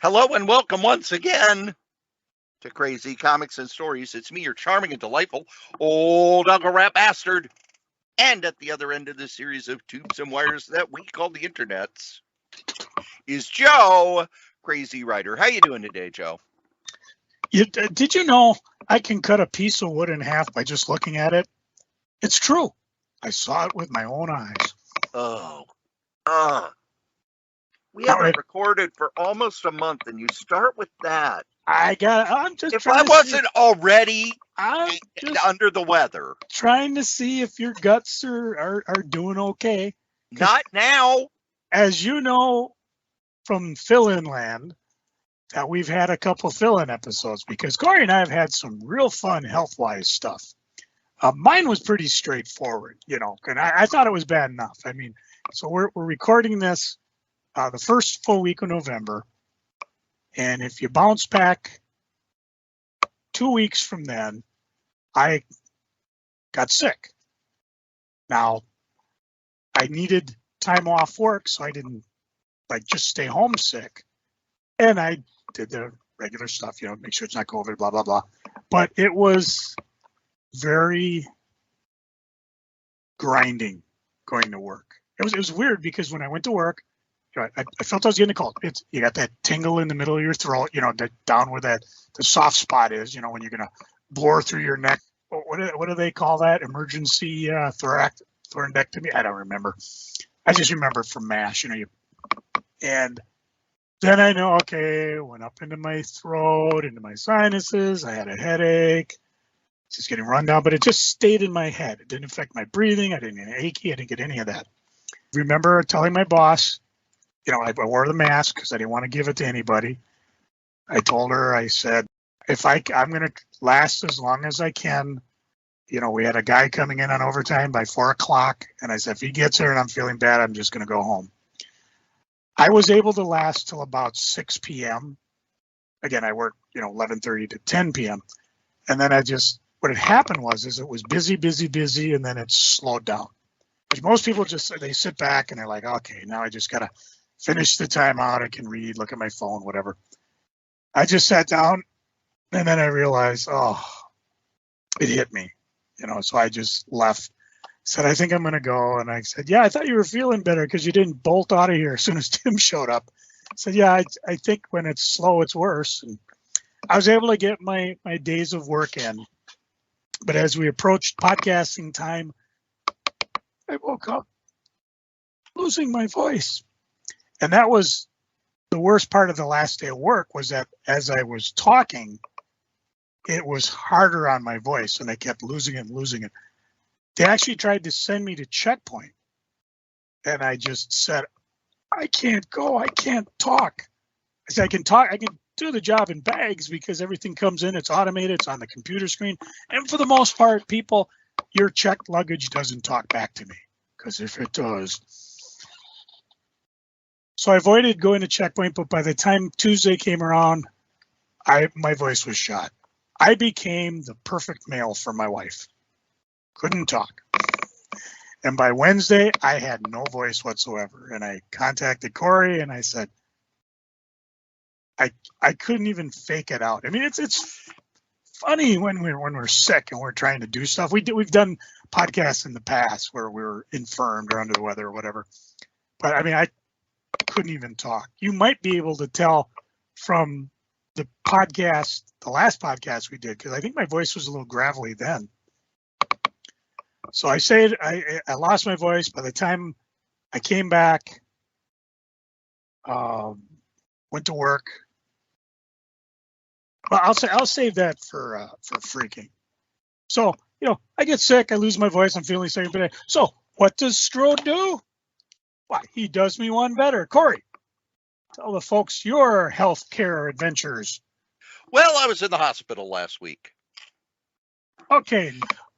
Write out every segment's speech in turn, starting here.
Hello and welcome once again to Crazy Comics and Stories. It's me, your charming and delightful old Uncle Rat Bastard. And at the other end of the series of tubes and wires that we call the internets is Joe, Crazy Writer. How you doing today, Joe? Did you know I can cut a piece of wood in half by just looking at it? It's true. I saw it with my own eyes. We haven't recorded for almost a month, and you start with that. I'm just. If I wasn't already under the weather, trying to see if your guts are doing okay. Not now. As you know from fill-in land, that we've had a couple fill-in episodes because Cory and I have had some real fun health-wise stuff. Mine was pretty straightforward, and I thought it was bad enough. I mean, so we're recording this the first full week of November, and if you bounce back 2 weeks from then, I got sick. Now, I needed time off work, so I didn't just stay home sick, and I did the regular stuff, make sure it's not COVID, blah, blah, blah. But it was very grinding going to work. It was weird because when I went to work, I felt I was getting a cold. You got that tingle in the middle of your throat, down where the soft spot is, when you're gonna bore through your neck. What do they call that? Emergency thoracic I don't remember. I just remember from MASH, and then I know, okay, went up into my throat, into my sinuses. I had a headache, just getting run down, but it just stayed in my head. It didn't affect my breathing. I didn't get achy. I didn't get any of that. Remember telling my boss, I wore the mask because I didn't want to give it to anybody. I told her, I said, I'm going to last as long as I can. We had a guy coming in on overtime by 4 o'clock. And I said, if he gets here and I'm feeling bad, I'm just going to go home. I was able to last till about 6 p.m. Again, I worked, 11:30 to 10 p.m. And then what had happened was it was busy, and then it slowed down. Because most people they sit back and they're like, okay, now I just got to finish the timeout. I can read, look at my phone, whatever. I just sat down, and then I realized, it hit me, so I just left. Said, I think I'm going to go. And I said, yeah, I thought you were feeling better because you didn't bolt out of here as soon as Tim showed up. I said, yeah, I think when it's slow, it's worse. And I was able to get my days of work in. But as we approached podcasting time, I woke up losing my voice. And that was the worst part of the last day of work, was that as I was talking, it was harder on my voice, and I kept losing it. They actually tried to send me to checkpoint, and I just said, I can't go. I can't talk. I said, I can talk. I can do the job in bags because everything comes in. It's automated. It's on the computer screen. And for the most part, people, your checked luggage doesn't talk back to me, because if it does. So I avoided going to checkpoint, but by the time Tuesday came around, my voice was shot. I became the perfect male for my wife. Couldn't talk. And by Wednesday, I had no voice whatsoever. And I contacted Cory and I said, I couldn't even fake it out. I mean, it's funny when we're sick and we're trying to do stuff. We've done podcasts in the past where we were infirmed or under the weather or whatever. But I mean, I couldn't even talk. You might be able to tell from the last podcast we did, because I think my voice was a little gravelly then. So I said I lost my voice. By the time I came back, went to work. Well, I'll save that for freaking. So I get sick, I lose my voice, I'm feeling sick. So what does Strode do? Why, he does me one better. Cory, tell the folks your healthcare adventures. Well, I was in the hospital last week. Okay,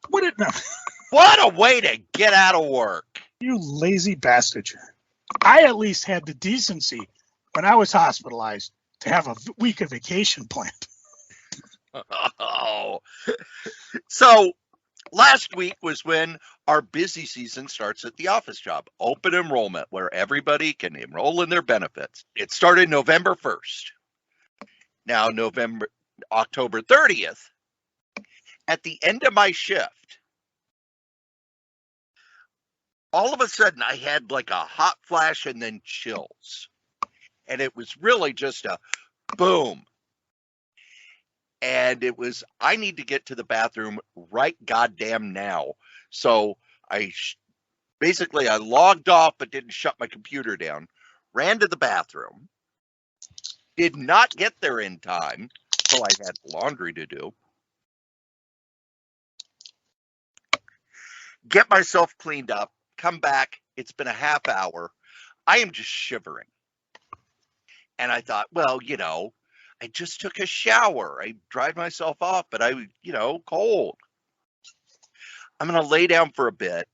what a way to get out of work. You lazy bastard. I at least had the decency when I was hospitalized to have a week of vacation planned. Oh. So last week was when our busy season starts at the office job, open enrollment, where everybody can enroll in their benefits. It started November 1st. Now, October 30th, at the end of my shift, all of a sudden I had like a hot flash and then chills. And it was really just a boom. And it was, I need to get to the bathroom right goddamn now. So basically I logged off but didn't shut my computer down, ran to the bathroom, did not get there in time, so I had laundry to do. Get myself cleaned up, come back. It's been a half hour. I am just shivering. And I thought, well, I just took a shower. I dried myself off, but cold. I'm going to lay down for a bit.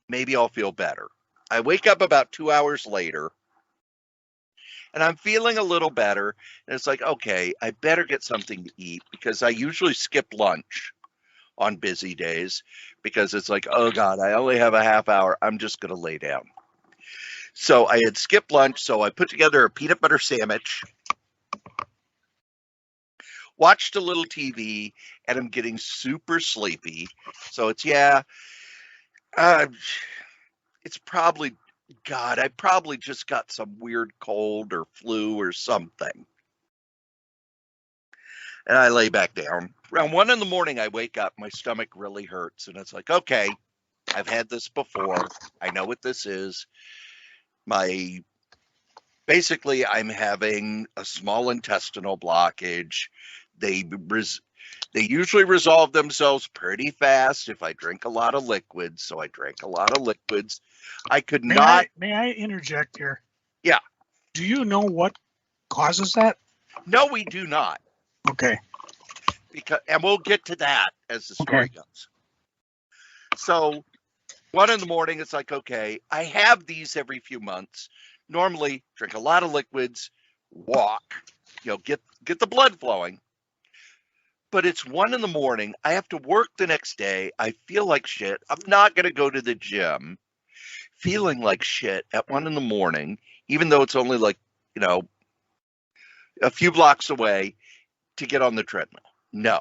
Maybe I'll feel better. I wake up about 2 hours later, and I'm feeling a little better. And it's like, okay, I better get something to eat because I usually skip lunch on busy days because it's like, oh God, I only have a half hour. I'm just going to lay down. So I had skipped lunch. So I put together a peanut butter sandwich, watched a little TV, and I'm getting super sleepy. So it's probably, God, I probably just got some weird cold or flu or something. And I lay back down. Around 1 a.m, I wake up. My stomach really hurts. And it's like, okay, I've had this before. I know what this is. Basically, I'm having a small intestinal blockage. They usually resolve themselves pretty fast if I drink a lot of liquids. So I drank a lot of liquids. I could not. May I interject here? Yeah. Do you know what causes that? No, we do not. Okay. And we'll get to that as the story goes. So 1 a.m, it's like, okay, I have these every few months. Normally drink a lot of liquids, walk, get the blood flowing. But it's 1 a.m. I have to work the next day. I feel like shit. I'm not going to go to the gym feeling like shit at 1 a.m, even though it's only like, a few blocks away to get on the treadmill. No.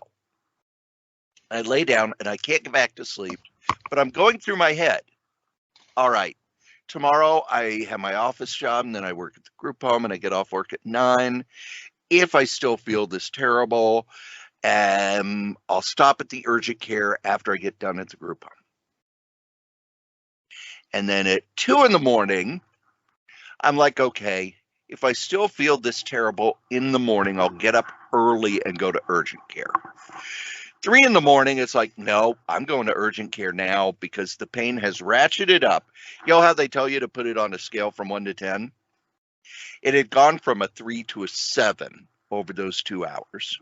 I lay down and I can't get back to sleep, but I'm going through my head. All right. Tomorrow I have my office job and then I work at the group home and I get off work at 9. If I still feel this terrible, I'll stop at the urgent care after I get done at the group home. And then at 2 a.m, I'm like, okay, if I still feel this terrible in the morning, I'll get up early and go to urgent care. 3 a.m, it's like, no, I'm going to urgent care now because the pain has ratcheted up. You know how they tell you to put it on a scale from 1 to 10? It had gone from a 3 to a 7 over those 2 hours.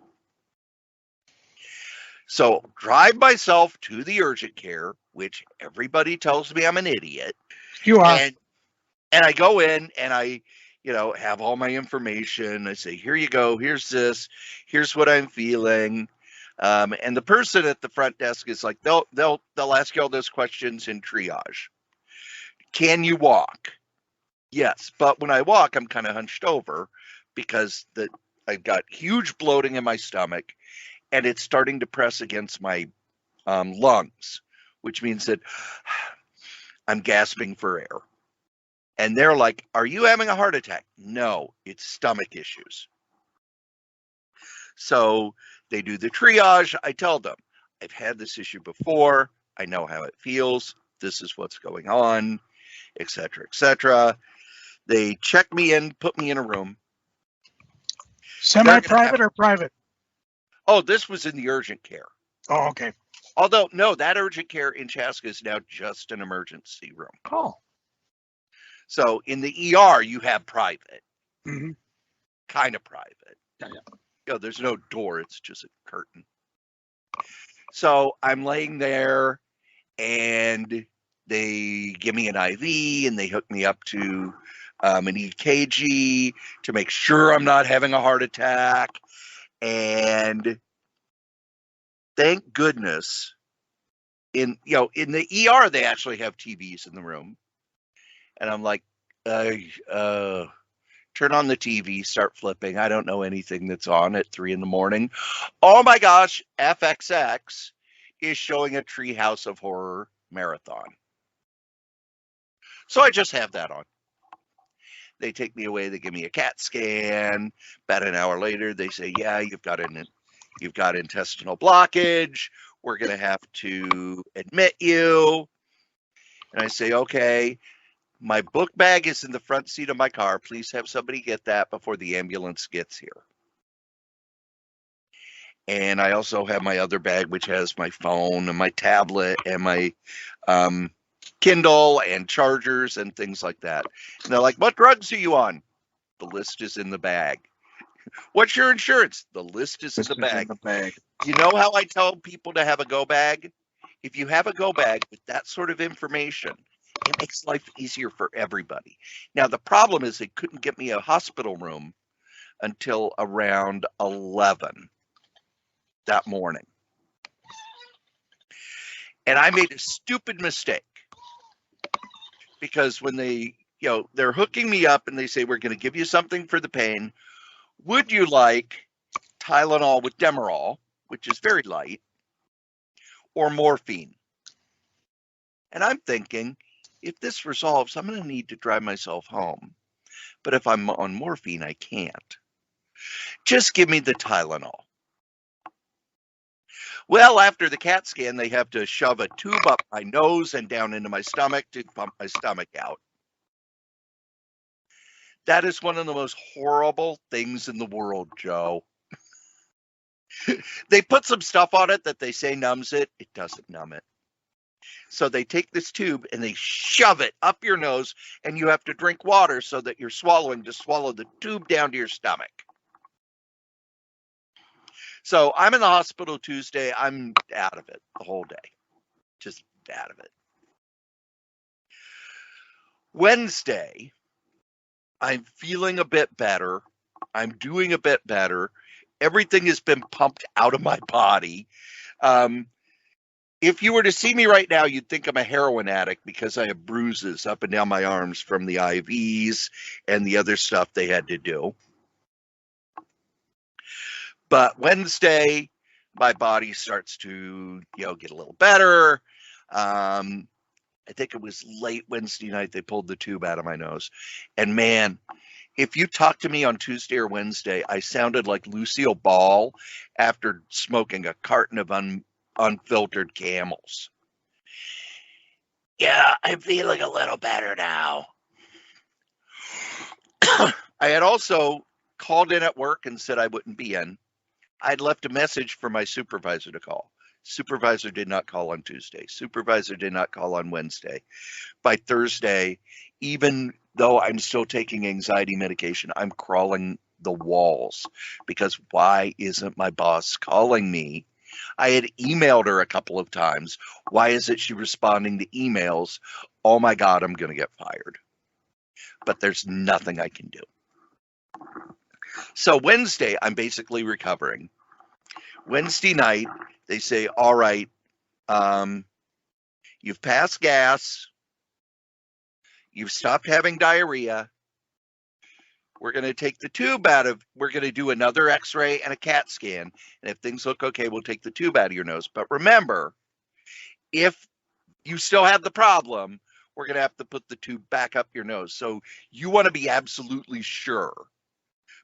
So drive myself to the urgent care, which everybody tells me I'm an idiot. You are. And I go in and I, have all my information. I say, here you go. Here's this. Here's what I'm feeling. And the person at the front desk is like, they'll ask you all those questions in triage. Can you walk? Yes. But when I walk, I'm kind of hunched over because I've got huge bloating in my stomach and it's starting to press against my lungs, which means that I'm gasping for air. And they're like, are you having a heart attack? No, it's stomach issues. So they do the triage. I tell them, I've had this issue before. I know how it feels. This is what's going on, etc., etc. They check me in, put me in a room. Semi-private or private? Oh, this was in the urgent care. Oh, okay. Although, no, that urgent care in Chaska is now just an emergency room. Oh. So in the ER, you have private. Mm-hmm. Kind of private. Yeah. There's no door. It's just a curtain. So I'm laying there and they give me an IV and they hook me up to an EKG to make sure I'm not having a heart attack. And thank goodness in the ER, they actually have TVs in the room. And I'm like, Turn on the TV, start flipping. I don't know anything that's on at 3 in the morning. Oh my gosh, FXX is showing a Treehouse of Horror marathon. So I just have that on. They take me away. They give me a CAT scan. About an hour later, they say, yeah, you've got intestinal blockage. We're going to have to admit you. And I say, okay, my book bag is in the front seat of my car. Please have somebody get that before the ambulance gets here. And I also have my other bag, which has my phone and my tablet and my Kindle and chargers and things like that. And they're like, what drugs are you on? The list is in the bag. What's your insurance? The list is in the bag. You know how I tell people to have a go bag? If you have a go bag with that sort of information, it makes life easier for everybody. Now, the problem is they couldn't get me a hospital room until around 11 that morning. And I made a stupid mistake because when they're hooking me up and they say, we're going to give you something for the pain. Would you like Tylenol with Demerol, which is very light, or morphine? And I'm thinking, if this resolves, I'm going to need to drive myself home. But if I'm on morphine, I can't. Just give me the Tylenol. Well, after the CAT scan, they have to shove a tube up my nose and down into my stomach to pump my stomach out. That is one of the most horrible things in the world, Joe. They put some stuff on it that they say numbs it. It doesn't numb it. So they take this tube and they shove it up your nose, and you have to drink water so that you're swallowing to swallow the tube down to your stomach. So I'm in the hospital Tuesday. I'm out of it the whole day. Just out of it. Wednesday, I'm feeling a bit better. I'm doing a bit better. Everything has been pumped out of my body. If you were to see me right now, you'd think I'm a heroin addict because I have bruises up and down my arms from the IVs and the other stuff they had to do. But Wednesday, my body starts to, get a little better. I think it was late Wednesday night they pulled the tube out of my nose. And man, if you talked to me on Tuesday or Wednesday, I sounded like Lucille Ball after smoking a carton of unfiltered Camels. Yeah, I'm feeling a little better now. I had also called in at work and said I wouldn't be in. I'd left a message for my supervisor to call. Supervisor did not call on Tuesday. Supervisor did not call on Wednesday. By Thursday, even though I'm still taking anxiety medication, I'm crawling the walls because why isn't my boss calling me? I had emailed her a couple of times. Why isn't she responding to emails? Oh my God, I'm going to get fired. But there's nothing I can do. So Wednesday, I'm basically recovering. Wednesday night, they say, all right, you've passed gas. You've stopped having diarrhea. We're going to take the tube out of, we're going to do another x-ray and a CAT scan. And if things look okay, we'll take the tube out of your nose. But remember, if you still have the problem, we're going to have to put the tube back up your nose. So you want to be absolutely sure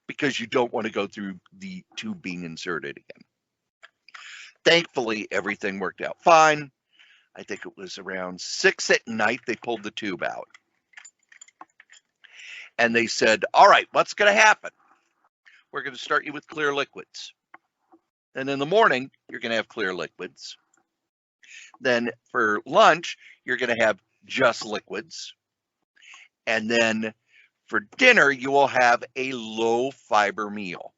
because you don't want to go through the tube being inserted again. Thankfully, everything worked out fine. I think it was around 6 at night they pulled the tube out. And they said, all right, what's going to happen? We're going to start you with clear liquids. And in the morning, you're going to have clear liquids. Then for lunch, you're going to have just liquids. And then for dinner, you will have a low fiber meal.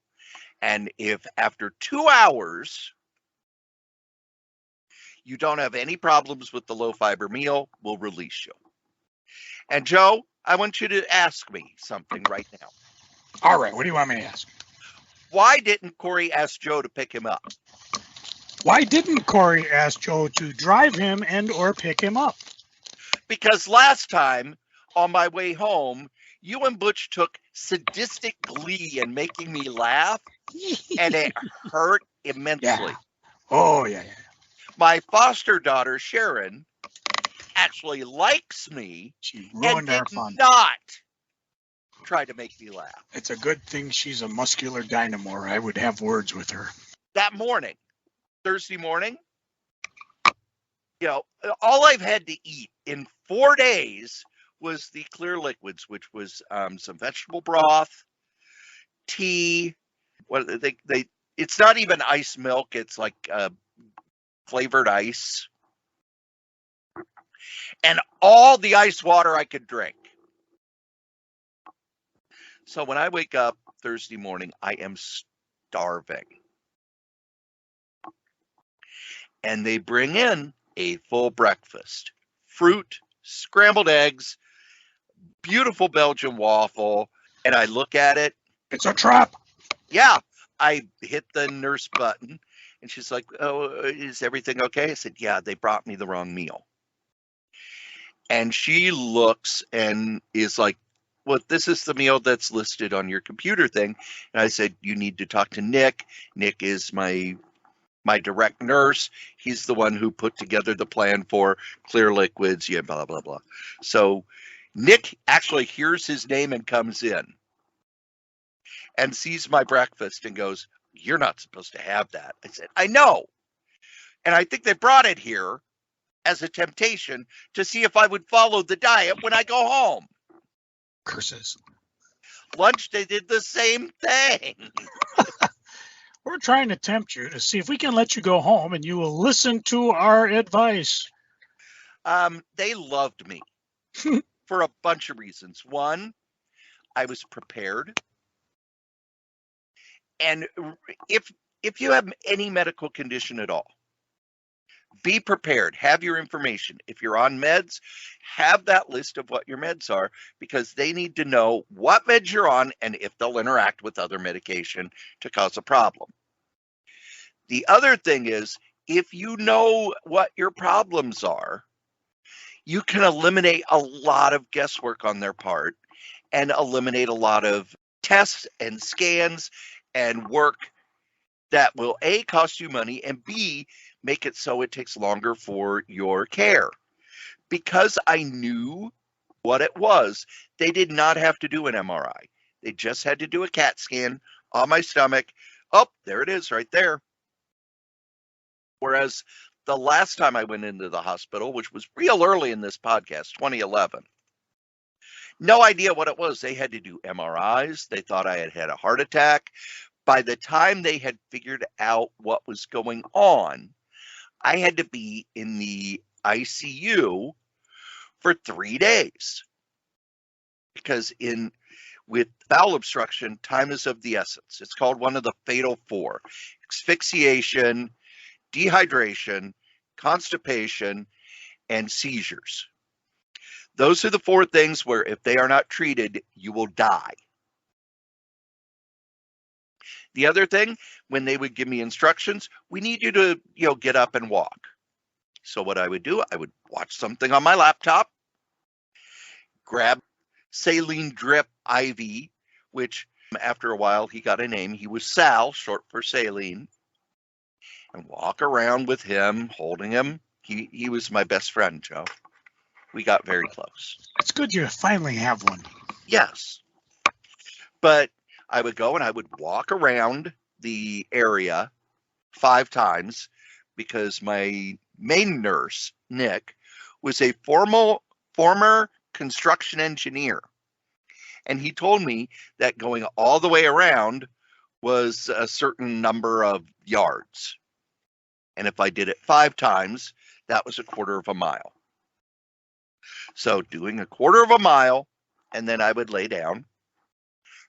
And if after 2 hours, you don't have any problems with the low fiber meal, we'll release you. And Joe, I want you to ask me something right now. All right, what do you want me to ask? Why didn't Cory ask Joe to pick him up? Why didn't Cory ask Joe to drive him and or pick him up? Because last time, on my way home, you and Butch took sadistic glee in making me laugh, and it hurt immensely. Yeah. Oh, yeah. My foster daughter, Sharon, actually likes me She and ruined our did fun. not try to make me laugh. It's a good thing she's a muscular dynamo, or I would have words with her. That morning, Thursday morning, all I've had to eat in 4 days was the clear liquids, which was some vegetable broth, tea. It's not even ice milk. It's like flavored ice, and all the ice water I could drink. So when I wake up Thursday morning, I am starving. And they bring in a full breakfast: fruit, scrambled eggs, beautiful Belgian waffle. And I look at it. It's a trap. Yeah. I hit the nurse button, and she's like, "Oh, is everything okay?" I said, "Yeah, they brought me the wrong meal." And she looks and is like, "Well, this is the meal that's listed on your computer thing." And I said, "You need to talk to Nick. Nick is my direct nurse. He's the one who put together the plan for clear liquids, yeah, blah, blah, blah." So Nick actually hears his name and comes in and sees my breakfast and goes, "You're not supposed to have that." I said, "I know. And I think they brought it here as a temptation to see if I would follow the diet when I go home." Curses. Lunch, they did the same thing. We're trying to tempt you to see if we can let you go home and you will listen to our advice. They loved me for a bunch of reasons. One, I was prepared. And if you have any medical condition at all, be prepared. Have your information. If you're on meds, have that list of what your meds are, because they need to know what meds you're on and if they'll interact with other medication to cause a problem. The other thing is, if you know what your problems are, you can eliminate a lot of guesswork on their part and eliminate a lot of tests and scans and work that will A, cost you money, and B, make it so it takes longer for your care. Because I knew what it was, they did not have to do an MRI. They just had to do a CAT scan on my stomach. Oh, there it is right there. Whereas the last time I went into the hospital, which was real early in this podcast, 2011, no idea what it was. They had to do MRIs. They thought I had had a heart attack. By the time they had figured out what was going on, I had to be in the ICU for 3 days, because with bowel obstruction, time is of the essence. It's called one of the fatal four: asphyxiation, dehydration, constipation, and seizures. Those are the four things where if they are not treated, you will die. The other thing, when they would give me instructions, we need you to, get up and walk. So what I would do, I would watch something on my laptop, grab saline drip IV, which after a while he got a name. He was Sal, short for saline, and walk around with him, holding him. He was my best friend, Joe. We got very close. It's good you finally have one. Yes. But I would go and I would walk around the area 5 times, because my main nurse, Nick, was a former construction engineer. And he told me that going all the way around was a certain number of yards. And if I did it 5 times, that was a quarter of a mile. So doing a quarter of a mile, and then I would lay down.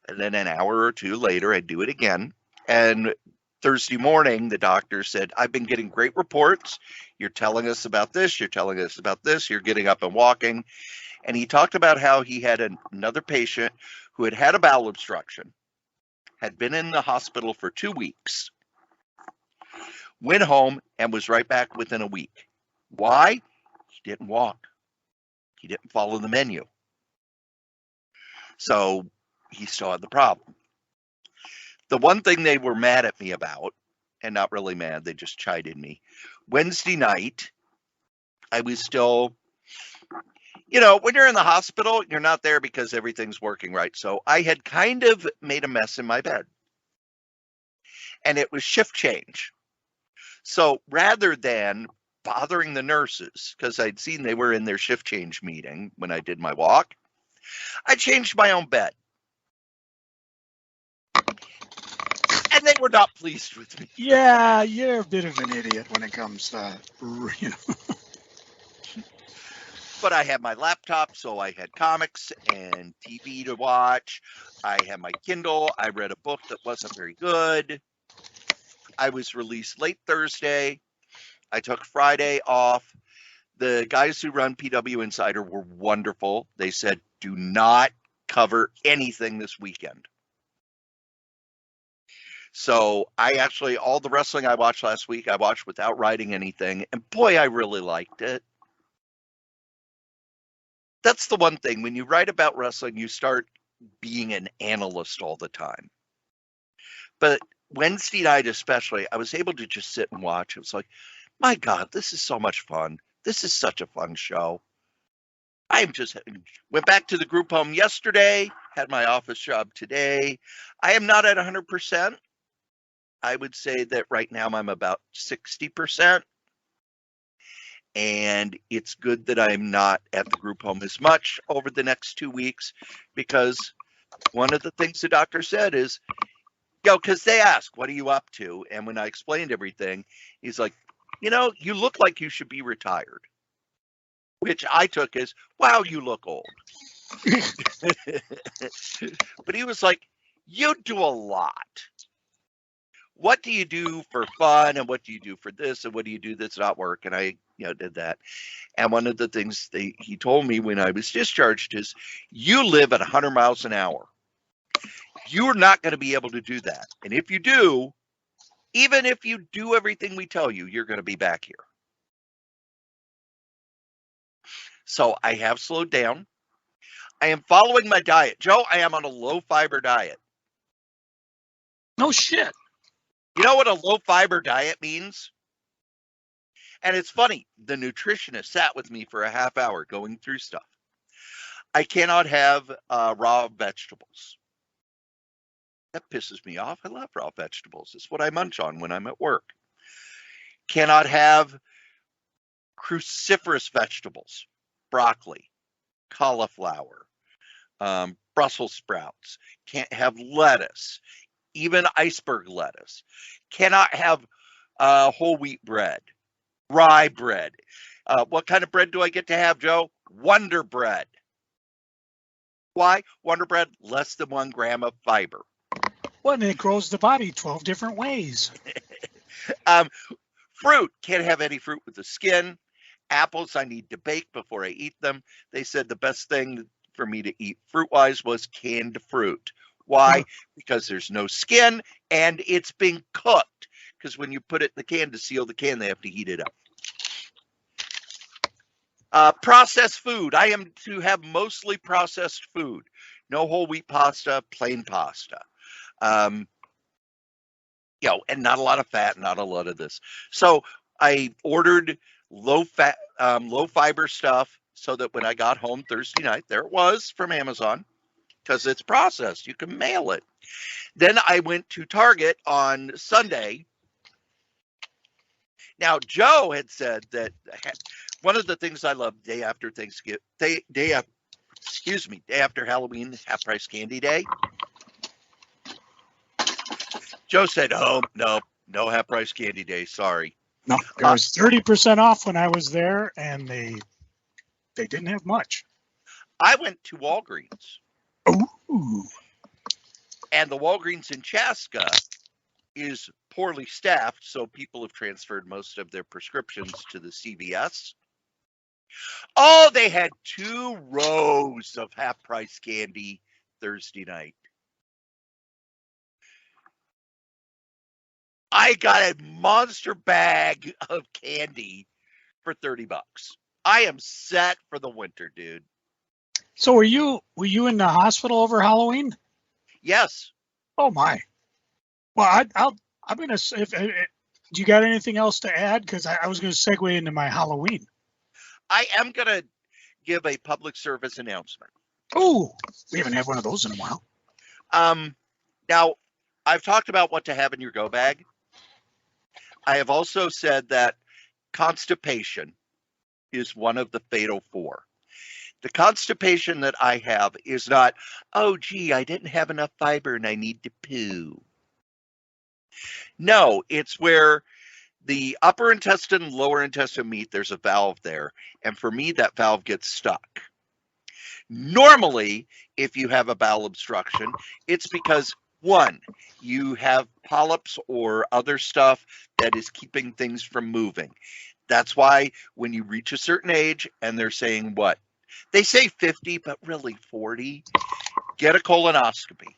And then an hour or two later, I'd do it again. And Thursday morning, the doctor said, "I've been getting great reports. You're telling us about this. You're telling us about this. You're getting up and walking." And he talked about how he had another patient who had had a bowel obstruction, had been in the hospital for 2 weeks, went home, and was right back within a week. Why? He didn't walk. He didn't follow the menu. So he still had the problem. The one thing they were mad at me about, and not really mad, they just chided me. Wednesday night, I was still, when you're in the hospital, you're not there because everything's working right. So I had kind of made a mess in my bed. And it was shift change. So rather than bothering the nurses, because I'd seen they were in their shift change meeting when I did my walk, I changed my own bed. And they were not pleased with me. Yeah, you're a bit of an idiot when it comes to, But I had my laptop, so I had comics and TV to watch. I had my Kindle. I read a book that wasn't very good. I was released late Thursday. I took Friday off. The guys who run PW Insider were wonderful. They said, do not cover anything this weekend. So all the wrestling I watched last week, I watched without writing anything. And boy, I really liked it. That's the one thing. When you write about wrestling, you start being an analyst all the time. But Wednesday night especially, I was able to just sit and watch. It was like, my God, this is so much fun. This is such a fun show. Went back to the group home yesterday, had my office job today. I am not at 100%. I would say that right now I'm about 60%. And it's good that I'm not at the group home as much over the next 2 weeks, because one of the things the doctor said is, because they asked, what are you up to? And when I explained everything, he's like, you look like you should be retired, which I took as, wow, you look old. But he was like, you do a lot. What do you do for fun, and what do you do for this, and what do you do that's not work? And I did that. And one of the things he told me when I was discharged is, you live at 100 miles an hour. You're not going to be able to do that. And if you do, even if you do everything we tell you, you're going to be back here. So I have slowed down. I am following my diet. Joe, I am on a low fiber diet. No shit. You know what a low fiber diet means? And it's funny, the nutritionist sat with me for a half hour going through stuff. I cannot have raw vegetables. That pisses me off. I love raw vegetables. It's what I munch on when I'm at work. Cannot have cruciferous vegetables, broccoli, cauliflower, Brussels sprouts. Can't have lettuce, even iceberg lettuce. Cannot have whole wheat bread, rye bread. What kind of bread do I get to have, Joe? Wonder bread. Why? Wonder bread, less than 1 gram of fiber. Well, and it grows the body 12 different ways. Fruit, can't have any fruit with the skin. Apples, I need to bake before I eat them. They said the best thing for me to eat fruit-wise was canned fruit. Why? Because there's no skin and it's been cooked. Because when you put it in the can to seal the can, they have to heat it up. Processed food. I am to have mostly processed food. No whole wheat pasta, plain pasta. And not a lot of fat, not a lot of this. So I ordered low fat, low fiber stuff, so that when I got home Thursday night, there it was from Amazon, because it's processed. You can mail it. Then I went to Target on Sunday. Now, Joe had said that one of the things I love day after Thanksgiving, day after Halloween, half price candy day. Joe said, oh, no half price candy day. Sorry. No, it was 30% off when I was there, and they didn't have much. I went to Walgreens. Ooh. And the Walgreens in Chaska is poorly staffed, so people have transferred most of their prescriptions to the CVS. Oh, they had 2 rows of half-price candy Thursday night. I got a monster bag of candy for $30. I am set for the winter, dude. So were you in the hospital over Halloween? Yes. Oh my. Well, I'm gonna. Do you got anything else to add? Because I was gonna segue into my Halloween. I am going to give a public service announcement. Oh, we haven't had one of those in a while. Now, I've talked about what to have in your go bag. I have also said that constipation is one of the fatal four. The constipation that I have is not, oh, gee, I didn't have enough fiber and I need to poo. No, it's where the upper intestine, lower intestine meet, there's a valve there. And for me, that valve gets stuck. Normally, if you have a bowel obstruction, it's because, one, you have polyps or other stuff that is keeping things from moving. That's why when you reach a certain age and they're saying what? They say 50, but really 40, get a colonoscopy.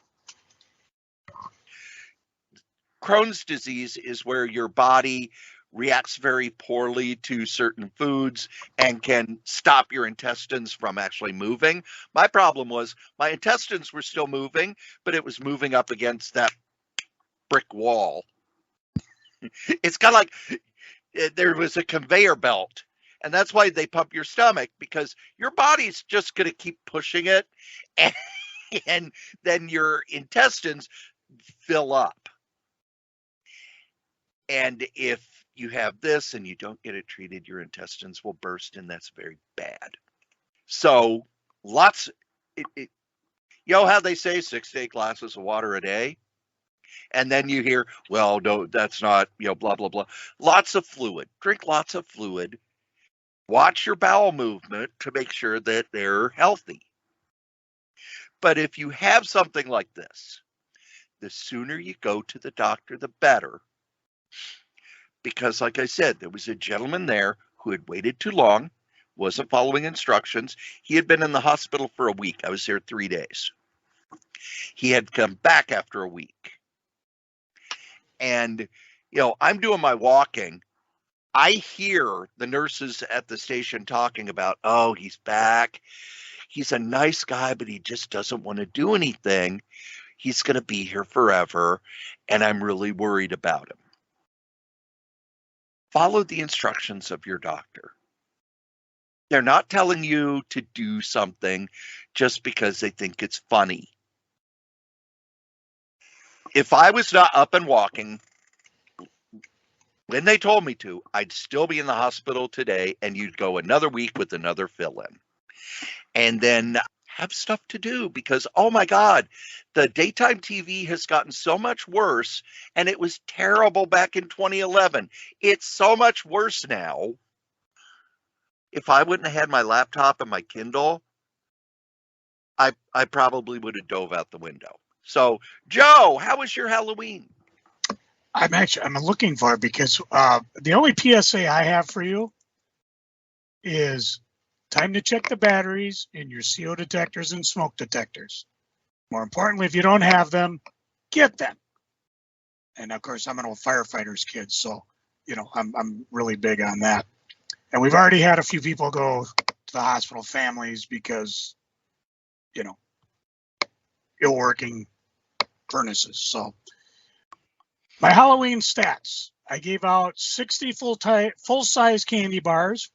Crohn's disease is where your body reacts very poorly to certain foods and can stop your intestines from actually moving. My problem was my intestines were still moving, but it was moving up against that brick wall. It's kind of like there was a conveyor belt, and that's why they pump your stomach, because your body's just going to keep pushing it, and then your intestines fill up. And if you have this and you don't get it treated, your intestines will burst, and that's very bad. So you know how they say 6 to 8 glasses of water a day? And then you hear, well, no, that's not, blah, blah, blah. Lots of fluid. Drink lots of fluid. Watch your bowel movement to make sure that they're healthy. But if you have something like this, the sooner you go to the doctor, the better. Because, like I said, there was a gentleman there who had waited too long, wasn't following instructions. He had been in the hospital for a week. I was there 3 days. He had come back after a week. And, I'm doing my walking. I hear the nurses at the station talking about, oh, he's back. He's a nice guy, but he just doesn't want to do anything. He's going to be here forever, and I'm really worried about him. Follow the instructions of your doctor. They're not telling you to do something just because they think it's funny. If I was not up and walking when they told me to, I'd still be in the hospital today, and you'd go another week with another fill-in. And then have stuff to do because, oh my God, the daytime TV has gotten so much worse, and it was terrible back in 2011. It's so much worse now. If I wouldn't have had my laptop and my Kindle, I probably would have dove out the window. So, Joe, how was your Halloween? I'm looking for it because the only PSA I have for you is time to check the batteries in your CO detectors and smoke detectors. More importantly, if you don't have them, get them. And of course, I'm an old firefighter's kid, so I'm really big on that. And we've already had a few people go to the hospital, families, because ill working furnaces. So my Halloween stats: I gave out 60 full-size candy bars,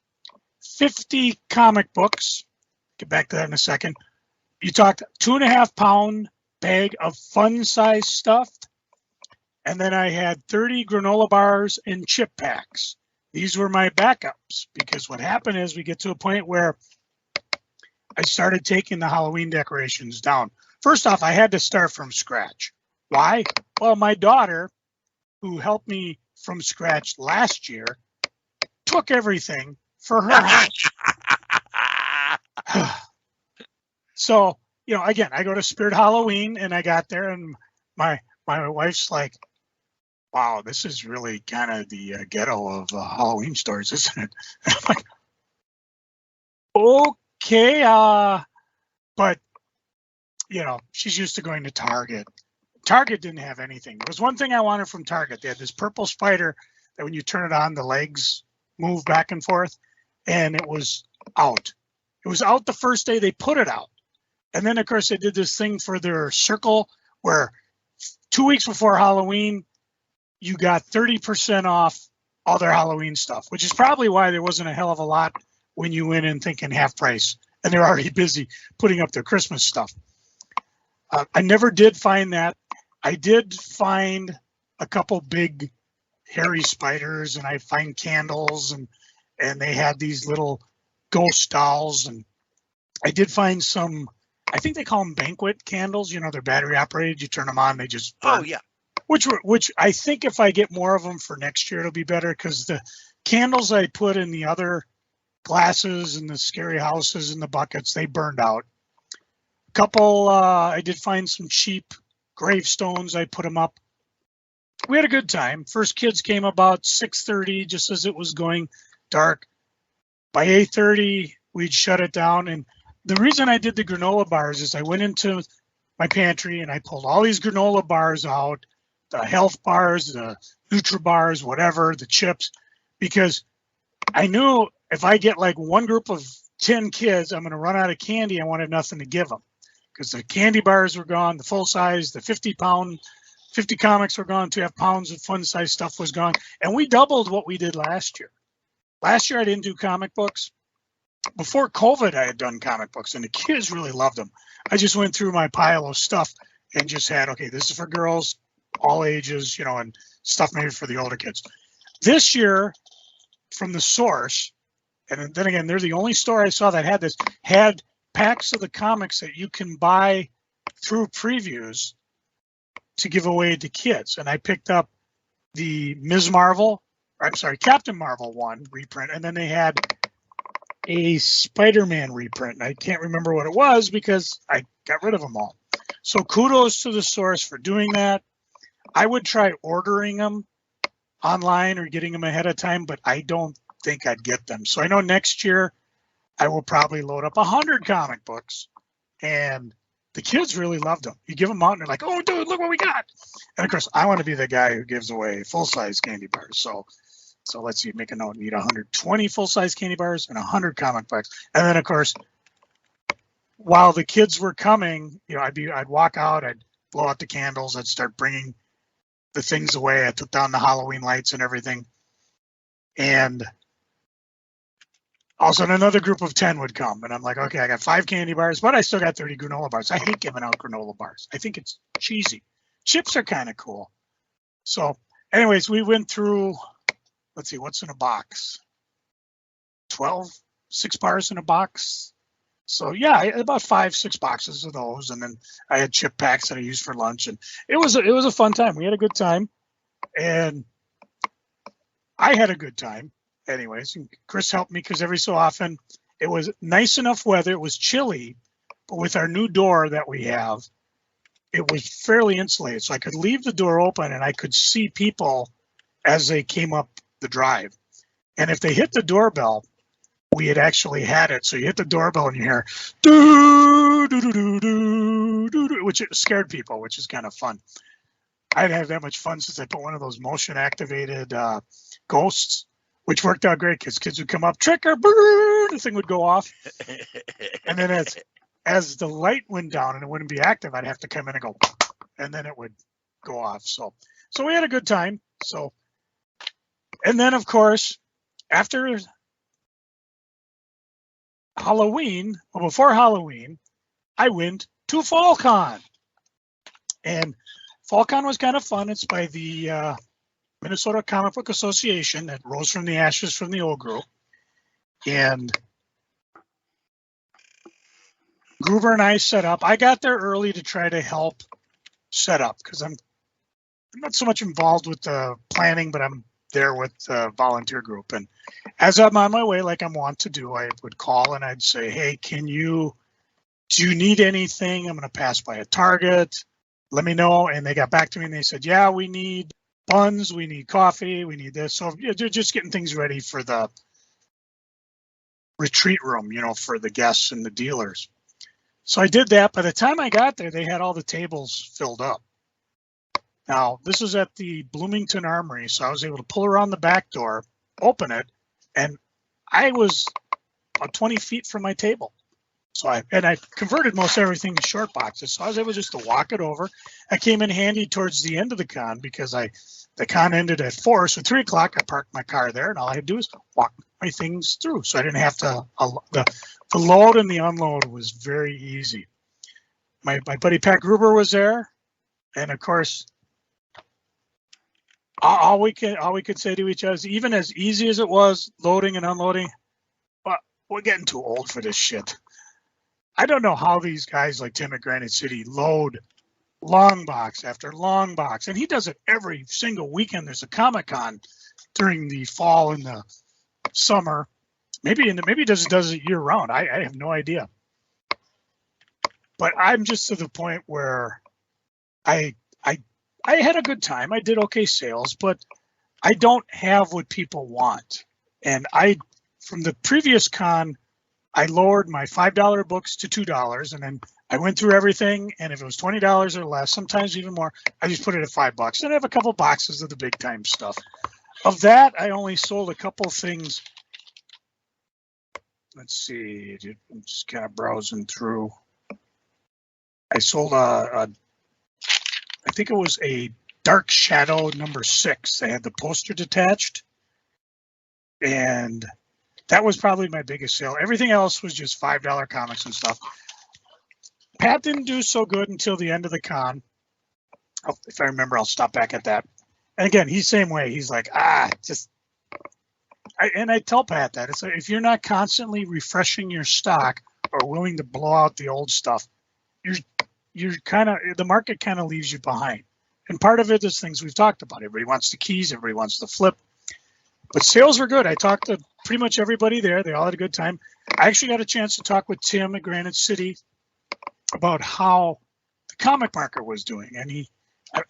50 comic books. Get back to that in a second. You talked 2.5 pound bag of fun-size stuff. And then I had 30 granola bars and chip packs. These were my backups because what happened is we get to a point where I started taking the Halloween decorations down. First off, I had to start from scratch. Why? Well, my daughter, who helped me from scratch last year, took everything for her house. So, again, I go to Spirit Halloween, and I got there, and my wife's like, wow, this is really kind of the ghetto of Halloween stores, isn't it? And I'm like, okay, but, she's used to going to Target. Target didn't have anything. There was one thing I wanted from Target. They had this purple spider that when you turn it on, the legs move back and forth, and it was out. It was out the first day they put it out. And then, of course, they did this thing for their circle where 2 weeks before Halloween, you got 30% off all their Halloween stuff, which is probably why there wasn't a hell of a lot when you went in thinking half price, and they're already busy putting up their Christmas stuff. I never did find that. I did find a couple big hairy spiders, and I find candles, and they had these little ghost dolls, and I did find some, I think they call them banquet candles. You know, they're battery operated. You turn them on, they just burn. Oh, yeah. Which I think if I get more of them for next year, it'll be better, because the candles I put in the other glasses and the scary houses and the buckets, they burned out. A couple, I did find some cheap gravestones. I put them up. We had a good time. First kids came about 6:30, just as it was going dark. By 8:30, we'd shut it down. And the reason I did the granola bars is I went into my pantry and I pulled all these granola bars out, the health bars, the Nutri-Bars, whatever, the chips, because I knew if I get like one group of 10 kids, I'm going to run out of candy. I wanted nothing to give them, because the candy bars were gone, the full size, the 50 comics were gone, 2.5 pounds of fun size stuff was gone. And we doubled what we did last year. Last year I didn't do comic books. Before COVID, I had done comic books, and the kids really loved them. I just went through my pile of stuff and just had, okay, this is for girls, all ages, you know, and stuff maybe for the older kids. This year, from the source, and then again, they're the only store I saw that had this, had packs of the comics that you can buy through previews to give away to kids. And I picked up the Captain Marvel one reprint, and then they had a Spider-Man reprint. I can't remember what it was because I got rid of them all. So kudos to the source for doing that. I would try ordering them online or getting them ahead of time, but I don't think I'd get them. So I know next year I will probably load up 100 comic books, and the kids really loved them. You give them out and they're like, oh, dude, look what we got. And of course, I want to be the guy who gives away full-size candy bars. So let's see, make a note, need 120 full-size candy bars and 100 comic books. And then, of course, while the kids were coming, you know, I'd walk out, I'd blow out the candles, I'd start bringing the things away. I took down the Halloween lights and everything. And all of a sudden, another group of 10 would come. And I'm like, okay, I got 5 candy bars, but I still got 30 granola bars. I hate giving out granola bars. I think it's cheesy. Chips are kind of cool. So anyways, we went through, let's see, what's in a box? 6 bars in a box. So yeah, about 5-6 boxes of those. And then I had chip packs that I used for lunch. And it was a fun time. We had a good time. And I had a good time. Anyways, Chris helped me because every so often it was nice enough weather. It was chilly, but with our new door that we have, it was fairly insulated. So I could leave the door open and I could see people as they came up the drive. And if they hit the doorbell, we had actually had it. So you hit the doorbell and you hear doo, doo, doo, doo, doo, doo, doo, which scared people, which is kind of fun. I didn't have that much fun since I put one of those motion activated ghosts, which worked out great because kids would come up, trick or boo, the thing would go off. And then as the light went down and it wouldn't be active, I'd have to come in and go, and then it would go off. So we had a good time. So, and then of course, after Halloween, well, before Halloween, I went to FallCon. And FallCon was kind of fun. It's by the Minnesota Comic Book Association that rose from the ashes from the old group. And Gruber and I set up. I got there early to try to help set up because I'm not so much involved with the planning, but I'm there with the volunteer group. And as I'm on my way, like I'm wont to do, I would call and I'd say, hey, do you need anything? I'm going to pass by a Target. Let me know. And they got back to me and they said, yeah, we need buns, we need coffee, we need this. So they're just getting things ready for the retreat room, you know, for the guests and the dealers. So I did that. By the time I got there, they had all the tables filled up. Now, this was at the Bloomington Armory, so I was able to pull around the back door, open it, and I was about 20 feet from my table. So I converted most everything to short boxes. So I was able just to walk it over. I came in handy towards the end of the con because the con ended at 4. So 3 o'clock, I parked my car there, and all I had to do was walk my things through. So I didn't have to, the load and the unload was very easy. My buddy Pat Gruber was there. And of course, all we could say to each other is, even as easy as it was loading and unloading, well, we're getting too old for this shit. I don't know how these guys like Tim at Granite City load long box after long box, and he does it every single weekend. There's a Comic-Con during the fall and the summer. Maybe he does it year round. I have no idea. But I'm just to the point where I had a good time. I did okay sales, but I don't have what people want. And from the previous con, I lowered my $5 books to $2, and then I went through everything. And if it was $20 or less, sometimes even more, I just put it at $5. And I have a couple boxes of the big time stuff. Of that, I only sold a couple things. Let's see. I'm just kind of browsing through. I sold I think it was a Dark Shadow number 6. They had the poster detached, and that was probably my biggest sale. Everything else was just $5 comics and stuff. Pat didn't do so good until the end of the con. If I remember, I'll stop back at that. And again, he's the same way. He's like, I tell Pat that. It's like, if you're not constantly refreshing your stock or willing to blow out the old stuff, the market kind of leaves you behind. And part of it is things we've talked about. Everybody wants the keys. Everybody wants the flip. But sales were good. I talked to pretty much everybody there. They all had a good time. I actually got a chance to talk with Tim at Granite City about how the comic market was doing. And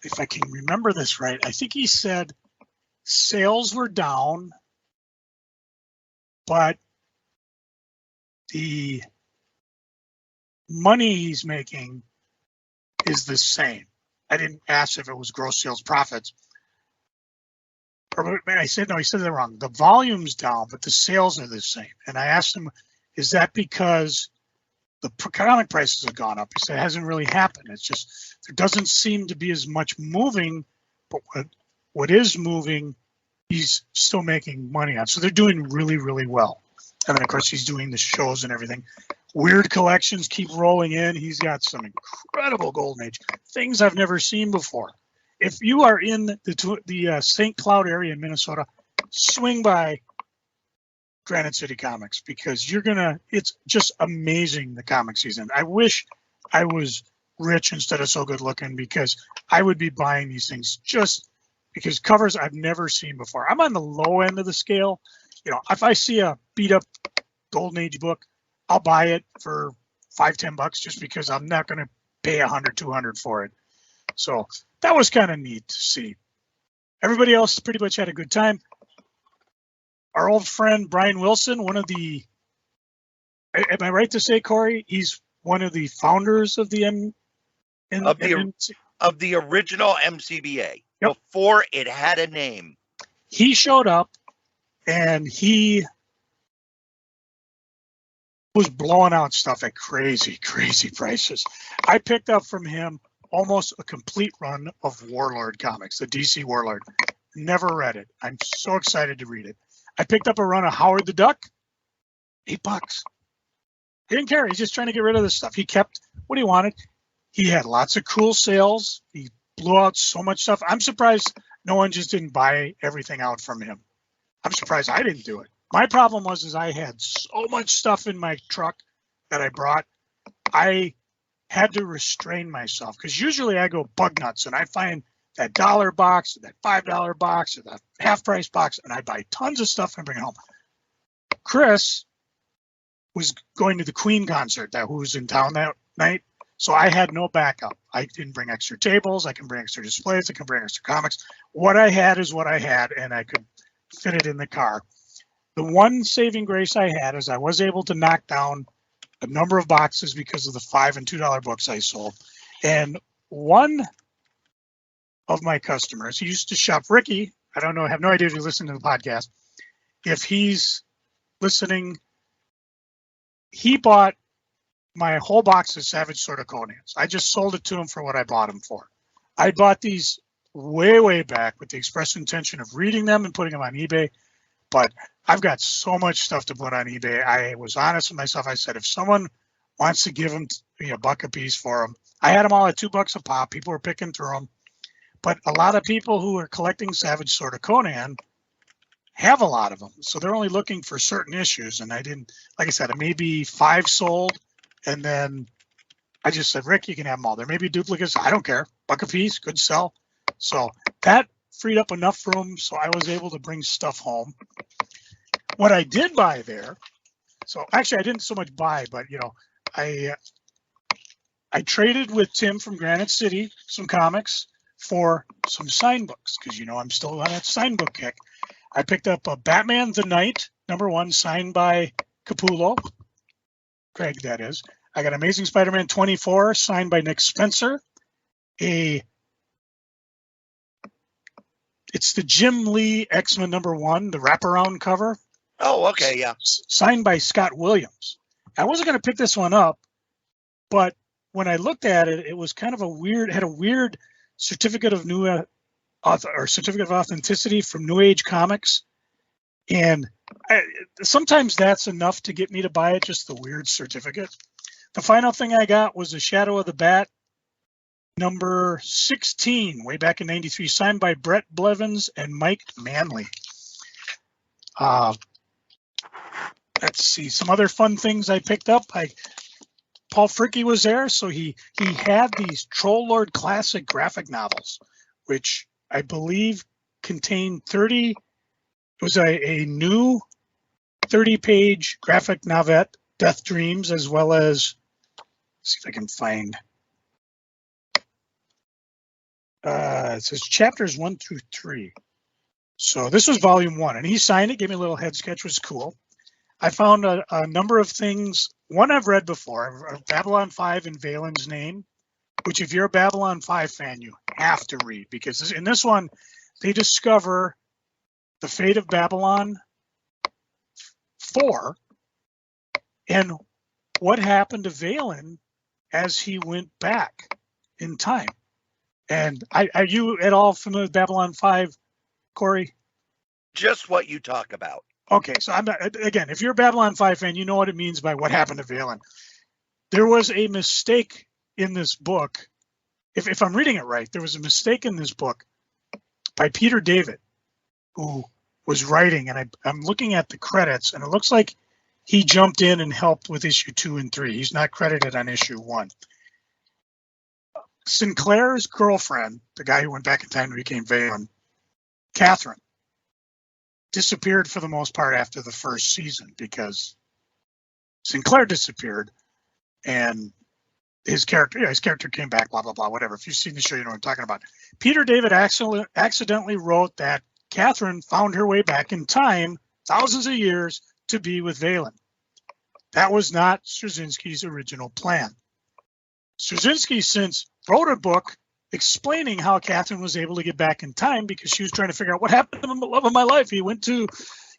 if I can remember this right, I think he said sales were down, but the money he's making is the same. I didn't ask if it was gross sales profits. He said that wrong. The volume's down, but the sales are the same. And I asked him, is that because the comic prices have gone up? He said it hasn't really happened. It's just there doesn't seem to be as much moving, but what is moving, he's still making money on. So they're doing really, really well. And then, of course, he's doing the shows and everything. Weird collections keep rolling in. He's got some incredible Golden Age things I've never seen before. If you are in the St. Cloud area in Minnesota, swing by Granite City Comics, because it's just amazing, the comic season. I wish I was rich instead of so good looking, because I would be buying these things just because covers I've never seen before. I'm on the low end of the scale. If I see a beat up Golden Age book, I'll buy it for $5-10 just because I'm not going to pay $100-200 for it. So that was kind of neat to see. Everybody else pretty much had a good time. Our old friend Brian Wilson, am I right to say, Cory, he's one of the founders of the of the original MCBA. Yep. Before it had a name. He showed up and he was blowing out stuff at crazy, crazy prices. I picked up from him almost a complete run of Warlord comics, the DC Warlord. Never read it. I'm so excited to read it. I picked up a run of Howard the Duck, $8. He didn't care. He's just trying to get rid of this stuff. He kept what he wanted. He had lots of cool sales. He blew out so much stuff. I'm surprised no one just didn't buy everything out from him. I'm surprised I didn't do it. My problem was I had so much stuff in my truck that I brought. I had to restrain myself, because usually I go bug nuts and I find that $1 box or that $5 box or that half price box, and I buy tons of stuff and bring it home. Chris was going to the Queen concert who was in town that night, so I had no backup. I didn't bring extra tables. I can bring extra displays. I can bring extra comics. What I had is what I had, and I could fit it in the car. The one saving grace I had is I was able to knock down a number of boxes because of the $5 and $2 books I sold. And one of my customers, he used to shop, Ricky, I don't know, I have no idea if you listen to the podcast. If he's listening, he bought my whole box of Savage Sword of Conans. I just sold it to him for what I bought them for. I bought these way back with the express intention of reading them and putting them on eBay. But I've got so much stuff to put on eBay. I was honest with myself. I said, if someone wants to give them a buck a piece for them, I had them all at $2 a pop. People were picking through them. But a lot of people who are collecting Savage Sword of Conan have a lot of them. So they're only looking for certain issues. And I didn't, like I said, maybe 5 sold. And then I just said, Rick, you can have them all. There may be duplicates. I don't care. Buck a piece, good sell. So that freed up enough room so I was able to bring stuff home. What I did buy there, so actually I didn't so much buy, but I traded with Tim from Granite City some comics for some sign books because I'm still on that sign book kick. I picked up a Batman the Knight #1 signed by Capullo, Craig that is. I got Amazing Spider-Man 24 signed by Nick Spencer. It's the Jim Lee X-Men #1, the wraparound cover. Oh, okay, yeah. Signed by Scott Williams. I wasn't going to pick this one up, but when I looked at it, it was kind of had a weird certificate of certificate of authenticity from New Age Comics, and sometimes that's enough to get me to buy it. Just the weird certificate. The final thing I got was the Shadow of the Bat number 16, way back in '93, signed by Brett Blevins and Mike Manley. Let's see some other fun things I picked up. Paul Fricke was there, so he had these Troll Lord classic graphic novels, which I believe contained 30. It was a new 30-page graphic novelette, Death Dreams, as well as, let's see if I can find. It says chapters 1 through 3. So this was volume 1, and he signed it, gave me a little head sketch, was cool. I found a number of things. One I've read before, Babylon 5 in Valen's Name, which if you're a Babylon 5 fan, you have to read, because in this one, they discover the fate of Babylon 4 and what happened to Valen as he went back in time. And are you at all familiar with Babylon 5, Cory? Just what you talk about. Okay, so again, if you're a Babylon 5 fan, you know what it means by what happened to Valen. There was a mistake in this book. If I'm reading it right, there was a mistake in this book by Peter David, who was writing, and I'm looking at the credits, and it looks like he jumped in and helped with issue 2 and 3. He's not credited on issue 1. Sinclair's girlfriend, the guy who went back in time and became Valen, Catherine, disappeared for the most part after the first season because Sinclair disappeared and his character came back, blah, blah, blah, whatever. If you've seen the show, you know what I'm talking about. Peter David accidentally wrote that Catherine found her way back in time, thousands of years, to be with Valen. That was not Straczynski's original plan. Straczynski since wrote a book explaining how Catherine was able to get back in time because she was trying to figure out what happened to the love of my life. He went to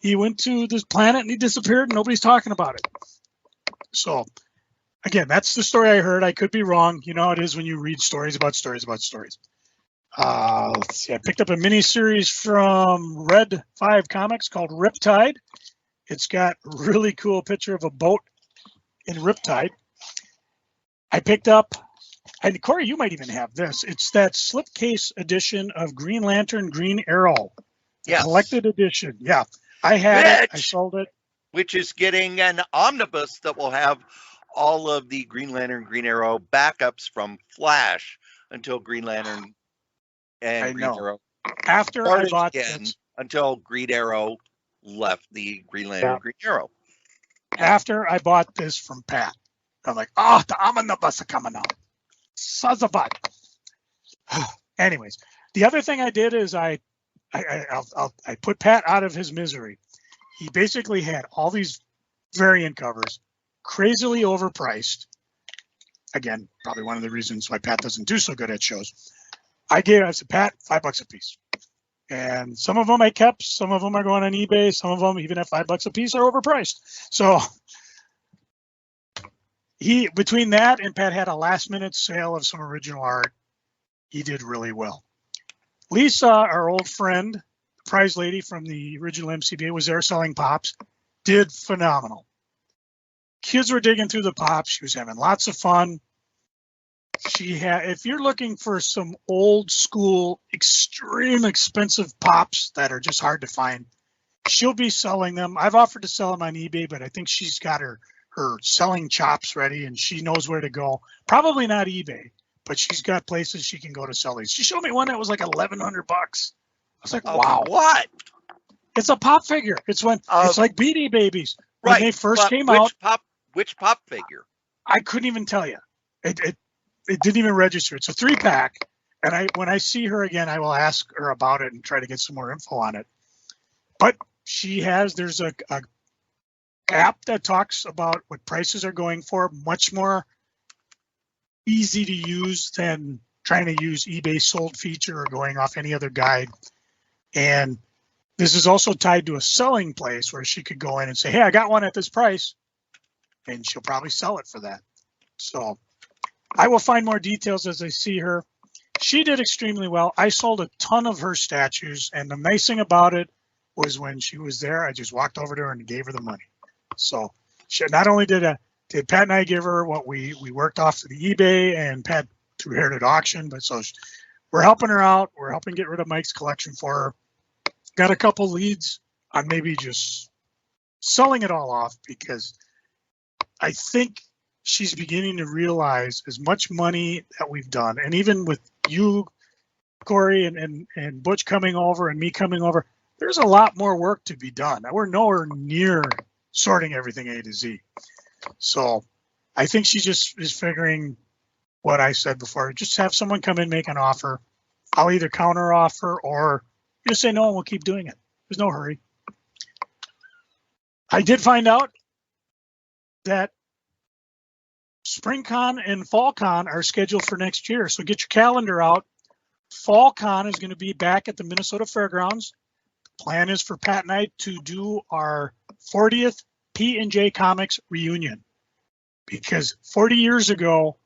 this planet and he disappeared and nobody's talking about it. So again, that's the story I heard. I could be wrong. You know how it is when you read stories about stories about stories. Let's see. I picked up a mini series from Red 5 Comics called Riptide. It's got a really cool picture of a boat in Riptide. I picked up, and Cory, you might even have this. It's that slipcase edition of Green Lantern, Green Arrow. Yes. Collected edition. Yeah. I had it. I sold it. Which is getting an omnibus that will have all of the Green Lantern, Green Arrow backups from Flash until Green Lantern and Green Arrow. After I bought this, until Green Arrow left the Green Lantern, Green Arrow. After I bought this from Pat, I'm like, oh, the omnibus are coming out. Sons of butt. Anyways, the other thing I did is I put Pat out of his misery. He basically had all these variant covers, crazily overpriced. Again, probably one of the reasons why Pat doesn't do so good at shows. I said, Pat, $5 a piece. And some of them I kept, some of them are going on eBay, some of them even at $5 a piece are overpriced. So between that and Pat had a last minute sale of some original art. He did really well. Lisa, our old friend, the prize lady from the original MCBA, was there selling pops. Did phenomenal. Kids were digging through the pops. She was having lots of fun. If you're looking for some old school, extreme expensive pops that are just hard to find, she'll be selling them. I've offered to sell them on eBay, but I think she's got her selling chops ready and she knows where to go. Probably not eBay, but she's got places she can go to sell these. She showed me one that was like $1,100. I was like, wow. What? It's a pop figure. It's like Beanie Babies. When Right. they first came out. Which pop figure? I couldn't even tell you. It didn't even register. It's a 3-pack. And when I see her again, I will ask her about it and try to get some more info on it. But there's a app that talks about what prices are going for, much more easy to use than trying to use eBay sold feature or going off any other guide. And this is also tied to a selling place where she could go in and say, hey, I got one at this price. And she'll probably sell it for that. So I will find more details as I see her. She did extremely well. I sold a ton of her statues. And the nice thing about it was when she was there, I just walked over to her and gave her the money. So not only did Pat and I give her what we worked off of the eBay and Pat threw her at auction, but so we're helping her out. We're helping get rid of Mike's collection for her. Got a couple leads on maybe just selling it all off because I think she's beginning to realize as much money that we've done, and even with you, Cory, and Butch coming over and me coming over, there's a lot more work to be done. We're nowhere near sorting everything A to Z. So I think she just is figuring what I said before. Just have someone come in, make an offer. I'll either counter offer or just say no and we'll keep doing it. There's no hurry. I did find out that SpringCon and FallCon are scheduled for next year. So get your calendar out. FallCon is going to be back at the Minnesota Fairgrounds. Plan is for Pat and I to do our 40th P&J Comics reunion because 40 years ago,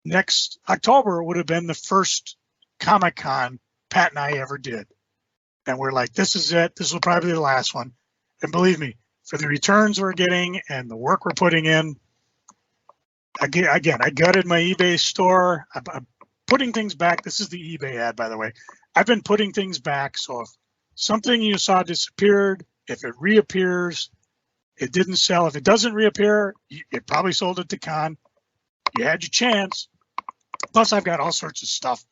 next October would have been the first Comic-Con Pat and I ever did. And we're like, this is it. This will probably be the last one. And believe me, for the returns we're getting and the work we're putting in, again, I gutted my eBay store. I'm putting things back. This is the eBay ad, by the way. I've been putting things back. So if something you saw disappeared, if it reappears, it didn't sell. If it doesn't reappear, it probably sold at the con. You had your chance. Plus, I've got all sorts of stuff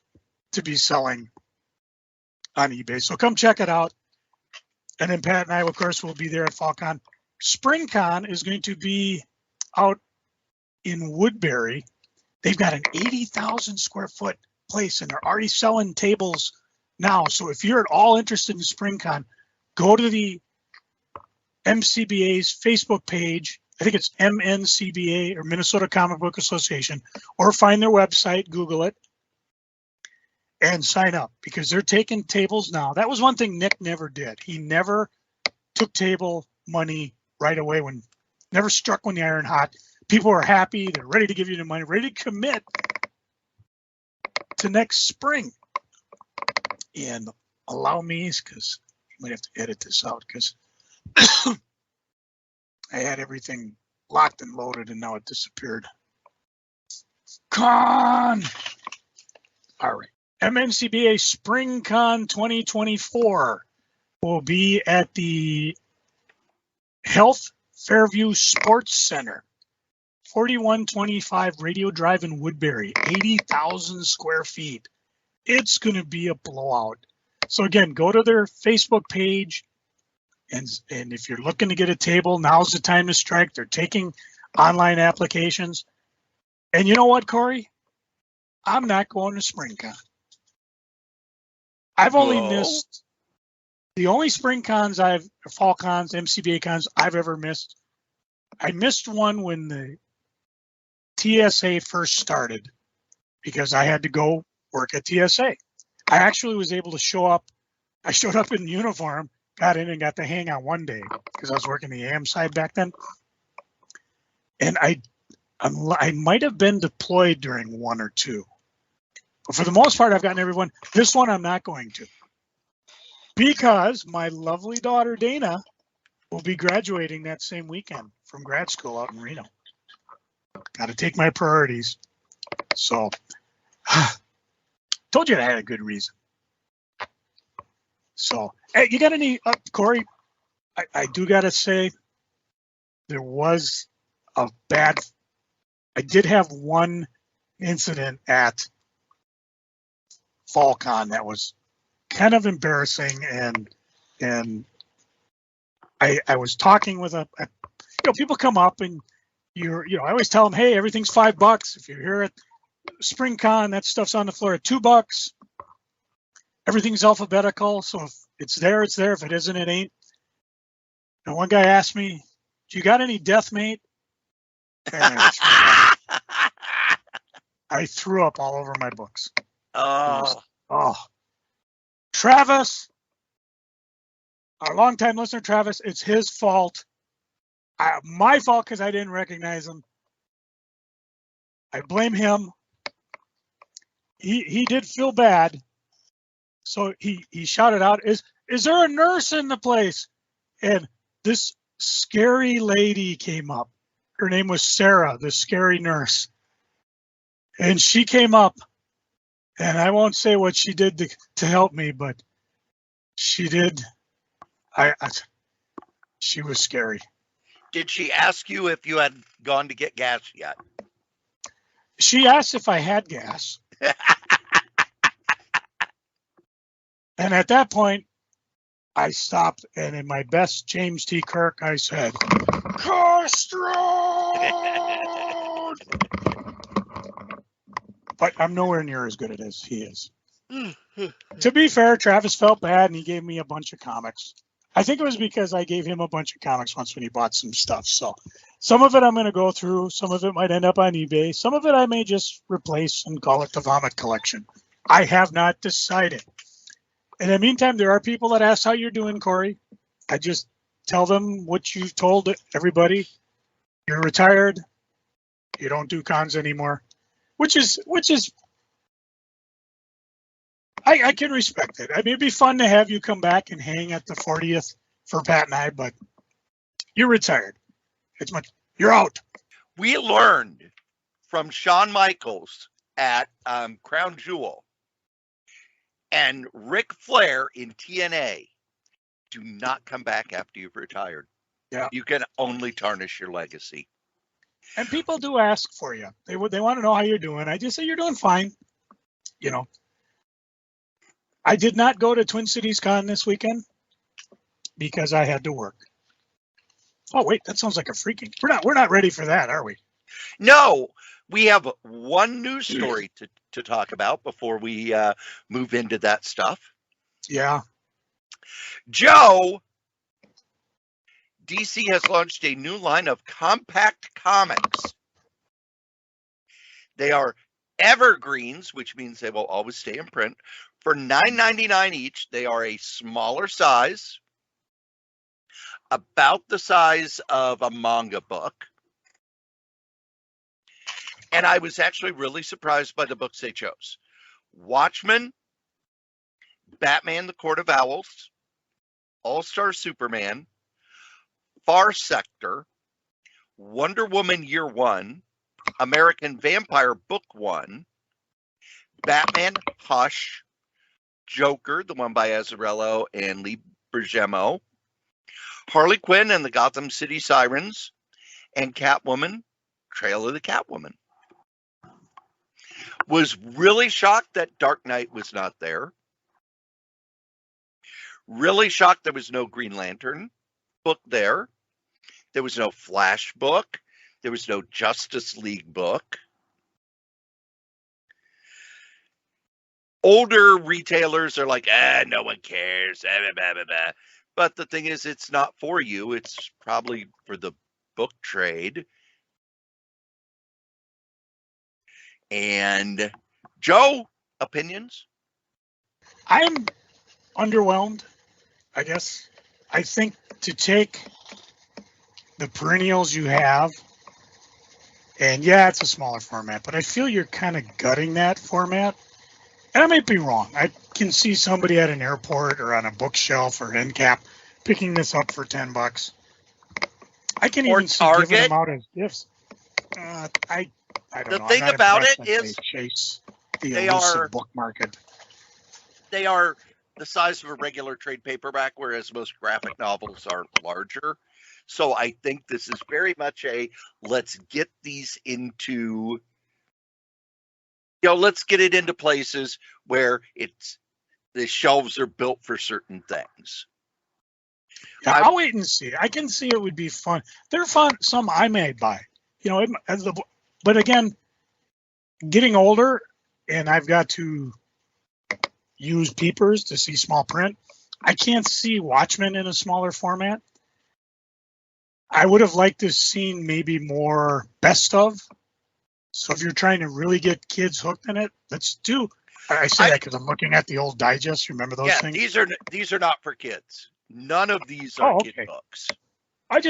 to be selling on eBay. So come check it out. And then Pat and I, of course, will be there at FallCon. SpringCon is going to be out in Woodbury. They've got an 80,000 square foot place, and they're already selling tables now. So if you're at all interested in SpringCon, go to the MCBA's Facebook page. I think it's MNCBA or Minnesota Comic Book Association, or find their website, Google it, and sign up because they're taking tables now. That was one thing Nick never did. He never took table money right away, never struck when the iron hot. People are happy. They're ready to give you the money, ready to commit to next spring. And allow me, because you might have to edit this out because I had everything locked and loaded and now it disappeared. Con. All right. MNCBA SpringCon 2024 will be at the Health Fairview Sports Center, 4125 Radio Drive in Woodbury, 80,000 square feet. It's going to be a blowout. So again, go to their Facebook page, and if you're looking to get a table, now's the time to strike. They're taking online applications. And you know what, Cory? I'm not going to SpringCon. I've only missed the only spring cons fall cons, MCBA cons I've ever missed. I missed one when the TSA first started because I had to go work at TSA. I actually was able to show up. I showed up in uniform, got in and got to hang on one day because I was working the AM side back then. And I I might have been deployed during one or two. But for the most part, I've gotten everyone. This one I'm not going to. Because my lovely daughter, Dana, will be graduating that same weekend from grad school out in Reno. Got to take my priorities. So, told you I had a good reason. So, hey, you got any, Cory? I do got to say, there was a bad, I did have one incident at FallCon that was kind of embarrassing, and I was talking with people come up and I always tell them, hey, everything's $5. If you're here at SpringCon, that stuff's on the floor at $2. Everything's alphabetical, so if it's there, it's there. If it isn't, it ain't. And one guy asked me, do you got any Deathmate? And I threw up all over my books. Oh, Travis, our longtime listener, Travis, it's his fault. My fault because I didn't recognize him. I blame him. He did feel bad, so he shouted out, "Is there a nurse in the place?" And this scary lady came up. Her name was Sarah, the scary nurse, and she came up. And I won't say what she did to help me, but she did. She was scary. Did she ask you if you had gone to get gas yet? She asked if I had gas. And at that point, I stopped, and in my best James T. Kirk, I said, Castro! But I'm nowhere near as good as he is. To be fair, Travis felt bad, and he gave me a bunch of comics. I think it was because I gave him a bunch of comics once when he bought some stuff. So some of it I'm going to go through. Some of it might end up on eBay. Some of it I may just replace and call it the Vomit Collection. I have not decided. In the meantime, there are people that ask how you're doing, Cory. I just tell them what you've told everybody. You're retired. You don't do cons anymore. Which is, I can respect it. I mean, it'd be fun to have you come back and hang at the 40th for Pat and I, but you're retired. You're out. We learned from Shawn Michaels at Crown Jewel and Ric Flair in TNA. Do not come back after you've retired. Yeah. You can only tarnish your legacy. And people do ask for you. They want to know how you're doing. I just say you're doing fine. I did not go to Twin Cities Con this weekend because I had to work. Oh wait, that sounds like a freaking. We're not ready for that, are we? No, we have one news story to talk about before we move into that stuff. Yeah. Joe, DC has launched a new line of compact comics. They are evergreens, which means they will always stay in print. For $9.99 each, they are a smaller size, about the size of a manga book. And I was actually really surprised by the books they chose. Watchmen, Batman, the Court of Owls, All-Star Superman, Far Sector, Wonder Woman Year One, American Vampire Book One, Batman Hush, Joker, the one by Azzarello and Lee Bergamo, Harley Quinn and the Gotham City Sirens, and Catwoman, Trail of the Catwoman. Was really shocked that Dark Knight was not there. Really shocked there was no Green Lantern book there. There was no Flash book. There was no Justice League book. Older retailers are like, no one cares. But the thing is, it's not for you. It's probably for the book trade. And Joe, opinions? I'm underwhelmed, I guess. I think to take the perennials you have And yeah, it's a smaller format, but I feel you're kind of gutting that format. And I might be wrong. I can see somebody at an airport or on a bookshelf or end cap picking this up for $10. I can Or even see giving Target. them out as gifts. I don't The know. I'm thing not about impressed it that is they chase the they elusive are book market. they are the size of a regular trade paperback, whereas most graphic novels are larger. So I think this is very much a let's get these into, let's get it into places where the shelves are built for certain things. Yeah, I'll wait and see. I can see it would be fun. They're fun. Some I may buy. But again, getting older, and I've got to use peepers to see small print. I can't see Watchmen in a smaller format. I would have liked to have seen maybe more best of. So if you're trying to really get kids hooked in it, let's do. I say that because I'm looking at the old digest. Remember those things? These are not for kids. None of these are kid books. Well,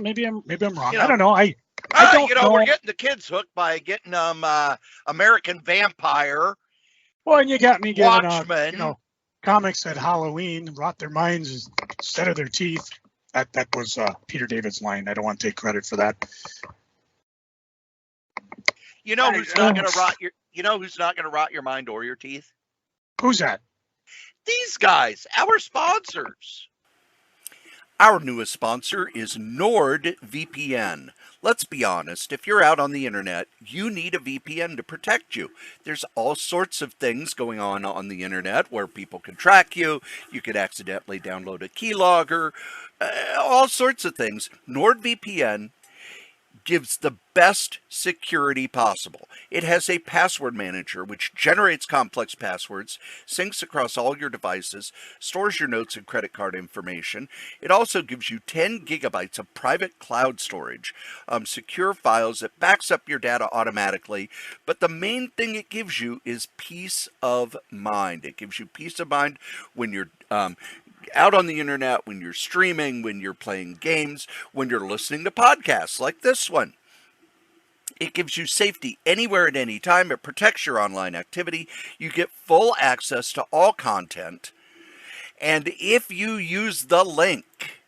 maybe I'm wrong. I don't know. I don't know. We're getting the kids hooked by getting them American Vampire. Well, and you got me giving Watchmen. Comics at Halloween rot their minds instead of their teeth. That was Peter David's line. I don't want to take credit for that. You know who's not going to rot your? You know who's not going to rot your mind or your teeth? Who's that? These guys, our sponsors. Our newest sponsor is NordVPN. Let's be honest, if you're out on the internet, you need a VPN to protect you. There's all sorts of things going on the internet where people can track you. You could accidentally download a keylogger, all sorts of things. NordVPN gives the best security possible. It has a password manager which generates complex passwords, syncs across all your devices, stores your notes and credit card information. It also gives you 10 gigabytes of private cloud storage, secure files that backs up your data automatically. But the main thing it gives you is peace of mind. It gives you peace of mind when you're out on the internet, when you're streaming, when you're playing games, when you're listening to podcasts like this one. It gives you safety anywhere at any time. It protects your online activity. You get full access to all content. And if you use the link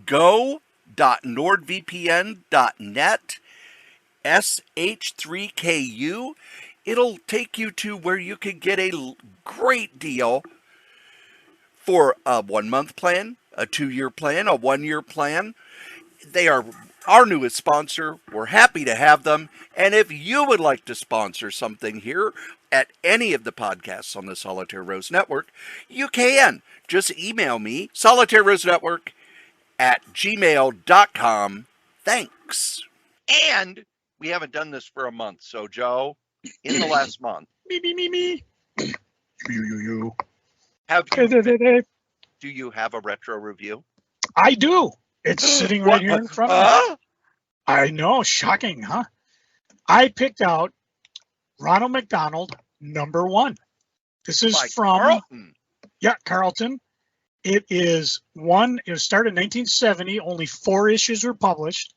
go.nordvpn.net sh3ku, it'll take you to where you can get a great deal for a 1-month plan, a 2-year plan, a 1-year plan. They are our newest sponsor. We're happy to have them. And if you would like to sponsor something here at any of the podcasts on the Solitaire Rose Network, you can. Just email me, solitairerosenetwork@gmail.com. Thanks. And we haven't done this for a month. So, Joe, in the last month. Me. You. Do you have a retro review? I do. It's sitting right here in front of me. I know. Shocking, huh? I picked out Ronald McDonald, #1. This is from Carlton. Yeah, Carlton. It was started in 1970. Only 4 issues were published.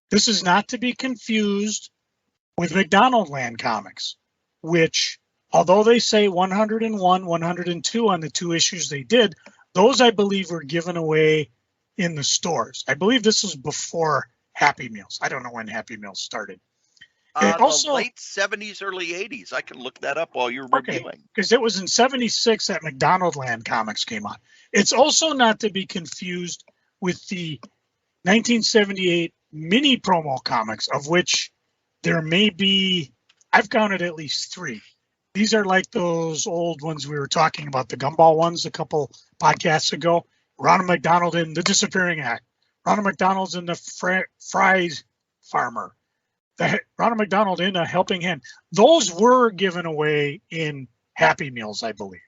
This is not to be confused with McDonald Land Comics, which, although they say 101, 102 on the 2 issues they did, those I believe were given away in the stores. I believe this was before Happy Meals. I don't know when Happy Meals started. The late 70s, early 80s. I can look that up while you're reviewing. Because it was in 76 that McDonald Land Comics came out. It's also not to be confused with the 1978 mini promo comics, of which there may be, I've counted at least 3. These are like those old ones we were talking about, the Gumball ones a couple podcasts ago. Ronald McDonald in The Disappearing Act. Ronald McDonald's in The Fries Farmer. Ronald McDonald in A Helping Hand. Those were given away in Happy Meals, I believe,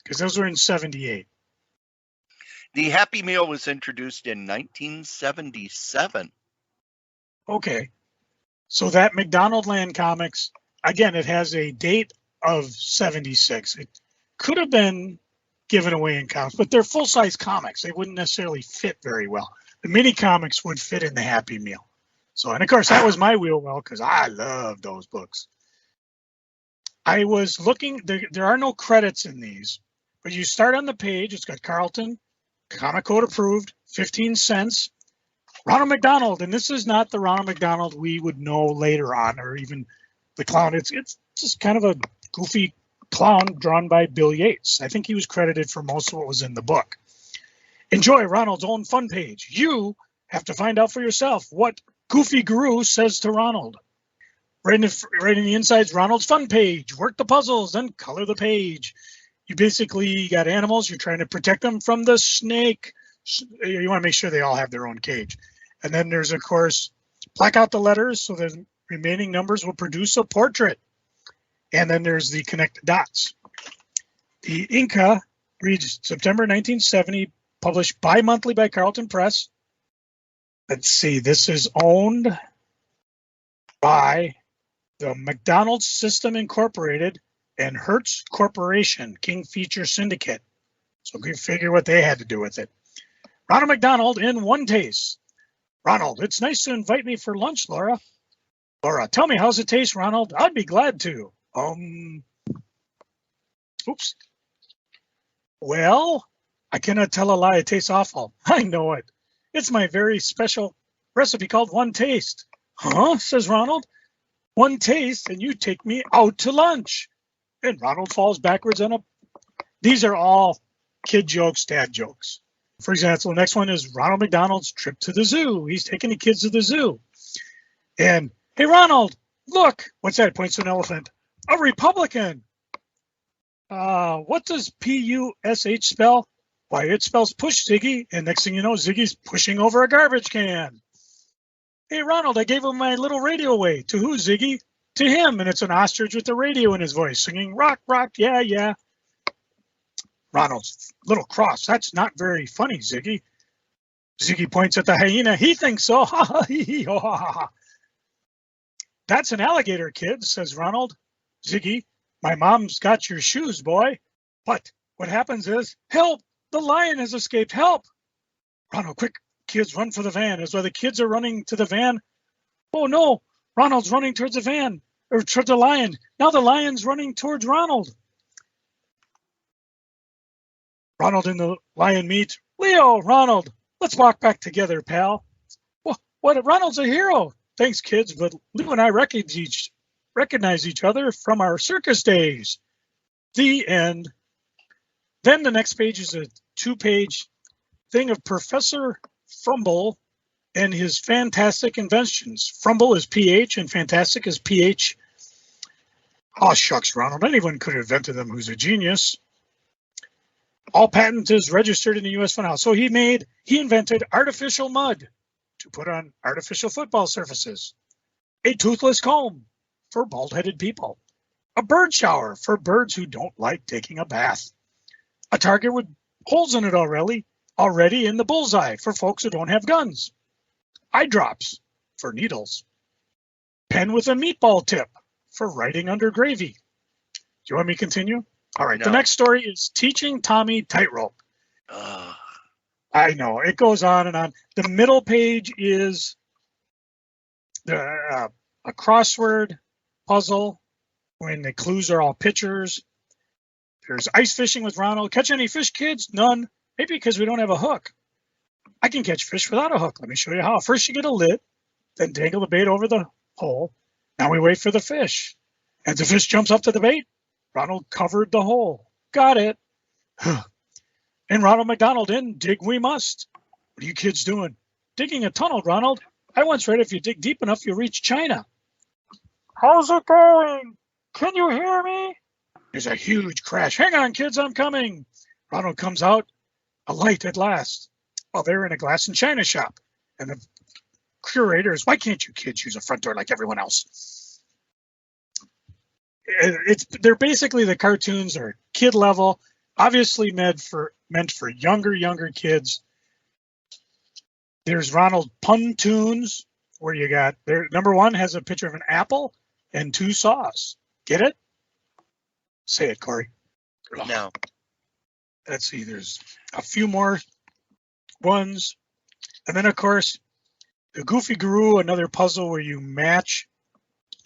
because those were in 78. The Happy Meal was introduced in 1977. Okay. So that McDonald Land Comics, again, it has a date of 76. It could have been given away in comics, but they're full-size comics. They wouldn't necessarily fit very well. The mini comics would fit in the Happy Meal. So, and of course, that was my wheel well because I love those books. I was looking, there are no credits in these, but you start on the page. It's got Carlton, Comic Code approved, 15 cents. Ronald McDonald, and this is not the Ronald McDonald we would know later on, or even the clown. It's just kind of a goofy clown drawn by Bill Yates. I think he was credited for most of what was in the book. Enjoy Ronald's own fun page. You have to find out for yourself what Goofy Guru says to Ronald. Right in the inside's Ronald's fun page. Work the puzzles, then color the page. You basically got animals. You're trying to protect them from the snake. You want to make sure they all have their own cage. And then there's, of course, black out the letters so the remaining numbers will produce a portrait. And then there's the connected dots. The Inca reads September 1970, published bi-monthly by Carlton Press. Let's see, this is owned by the McDonald's System Incorporated and Hertz Corporation, King Feature Syndicate. So you figure what they had to do with it. Ronald McDonald in one taste. Ronald, it's nice to invite me for lunch, Laura. Laura, tell me, how's it taste, Ronald? I'd be glad to. Oops. Well, I cannot tell a lie. It tastes awful. I know it. It's my very special recipe called One Taste. Huh? Says Ronald. One taste and you take me out to lunch. And Ronald falls backwards on a... These are all kid jokes, dad jokes. For example, the next one is Ronald McDonald's trip to the zoo. He's taking the kids to the zoo. And, hey, Ronald, look. What's that? Points to an elephant. A Republican. What does P-U-S-H spell? Why, it spells push, Ziggy. And next thing you know, Ziggy's pushing over a garbage can. Hey, Ronald, I gave him my little radio away. To who, Ziggy? To him. And it's an ostrich with a radio in his voice singing, rock, rock, yeah, yeah. Ronald's a little cross. That's not very funny, Ziggy. Ziggy points at the hyena. He thinks so. That's an alligator, kid, says Ronald. Ziggy, my mom's got your shoes, boy. What happens is, help! The lion has escaped. Help! Ronald, quick, kids, run for the van. As while the kids are running to the van, oh no, Ronald's running towards the van, or towards the lion. Now the lion's running towards Ronald. Ronald and the lion meet. Leo, Ronald, let's walk back together, pal. What? Ronald's a hero. Thanks, kids, but Leo and I recognize each other from our circus days. The end. Then the next page is a 2-page thing of Professor Frumble and his fantastic inventions. Frumble is PH and fantastic is PH. Oh, shucks, Ronald. Anyone could have invented them who's a genius. All patents is registered in the U.S. for now. So he invented artificial mud to put on artificial football surfaces, a toothless comb for bald-headed people, a bird shower for birds who don't like taking a bath, a target with holes in it already in the bullseye for folks who don't have guns, eye drops for needles, pen with a meatball tip for writing under gravy. Do you want me to continue? All right, no. The next story is Teaching Tommy Tightrope. I know, it goes on and on. The middle page is a crossword puzzle when the clues are all pictures. There's ice fishing with Ronald. Catch any fish, kids? None. Maybe because we don't have a hook. I can catch fish without a hook. Let me show you how. First you get a lid, then dangle the bait over the hole. Now we wait for the fish. As the fish jumps up to the bait, Ronald covered the hole. Got it. And Ronald McDonald in Dig We Must. What are you kids doing? Digging a tunnel, Ronald. I once read if you dig deep enough, you'll reach China. How's it going? Can you hear me? There's a huge crash. Hang on, kids, I'm coming. Ronald comes out, a light at last. Well, they're in a glass and china shop. And the curator is, why can't you kids use a front door like everyone else? They're basically, the cartoons are kid level, obviously meant for younger kids. There's Ronald Puntoons, where you got there. Number 1 has a picture of an apple and 2 saws. Get it? Say it, Cory. No. Let's see. There's a few more ones, and then of course The Goofy Guru, another puzzle where you match.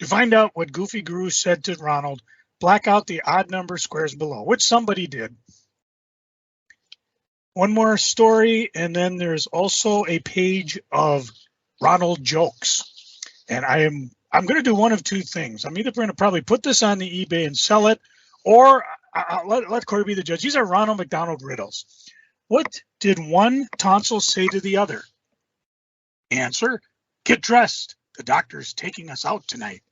To find out what Goofy Guru said to Ronald, black out the odd number squares below, which somebody did. One more story, and then there's also a page of Ronald jokes. And I'm going to do one of two things. I'm either going to probably put this on the eBay and sell it, or I'll let Cory be the judge. These are Ronald McDonald riddles. What did one tonsil say to the other? Answer, get dressed. The doctor's taking us out tonight.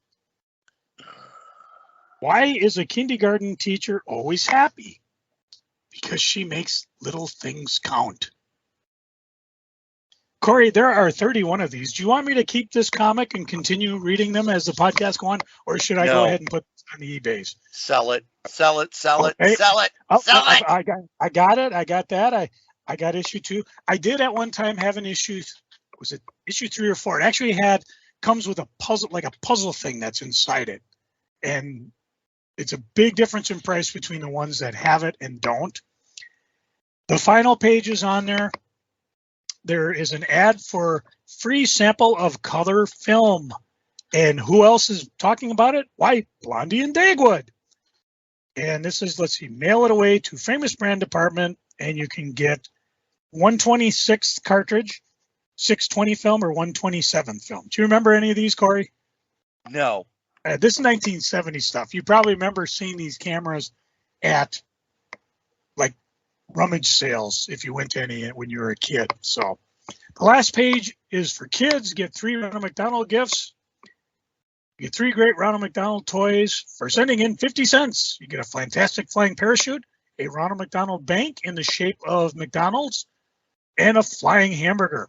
Why is a kindergarten teacher always happy? Because she makes little things count. Cory, there are 31 of these. Do you want me to keep this comic and continue reading them as the podcast go on, or should I go ahead and put this on the eBays? Sell it, sell it, sell it, Okay. sell it, Oh, sell it. I got it. I got that. I got issue 2. I did at one time have an issue. Was it issue 3 or 4? It actually comes with a puzzle, like a puzzle thing that's inside it. And it's a big difference in price between the ones that have it and don't. The final page is on there. There is an ad for free sample of color film. And who else is talking about it? Why, Blondie and Dagwood. And this is, let's see, mail it away to Famous Brand Department, and you can get 126th cartridge, 620 film, or 127 film. Do you remember any of these, Cory? No. This is 1970 stuff. You probably remember seeing these cameras at like rummage sales if you went to any when you were a kid. So the last page is for kids. Get 3 Ronald McDonald gifts. You get 3 great Ronald McDonald toys for sending in 50 cents. You get a fantastic flying parachute, a Ronald McDonald bank in the shape of McDonald's, and a flying hamburger.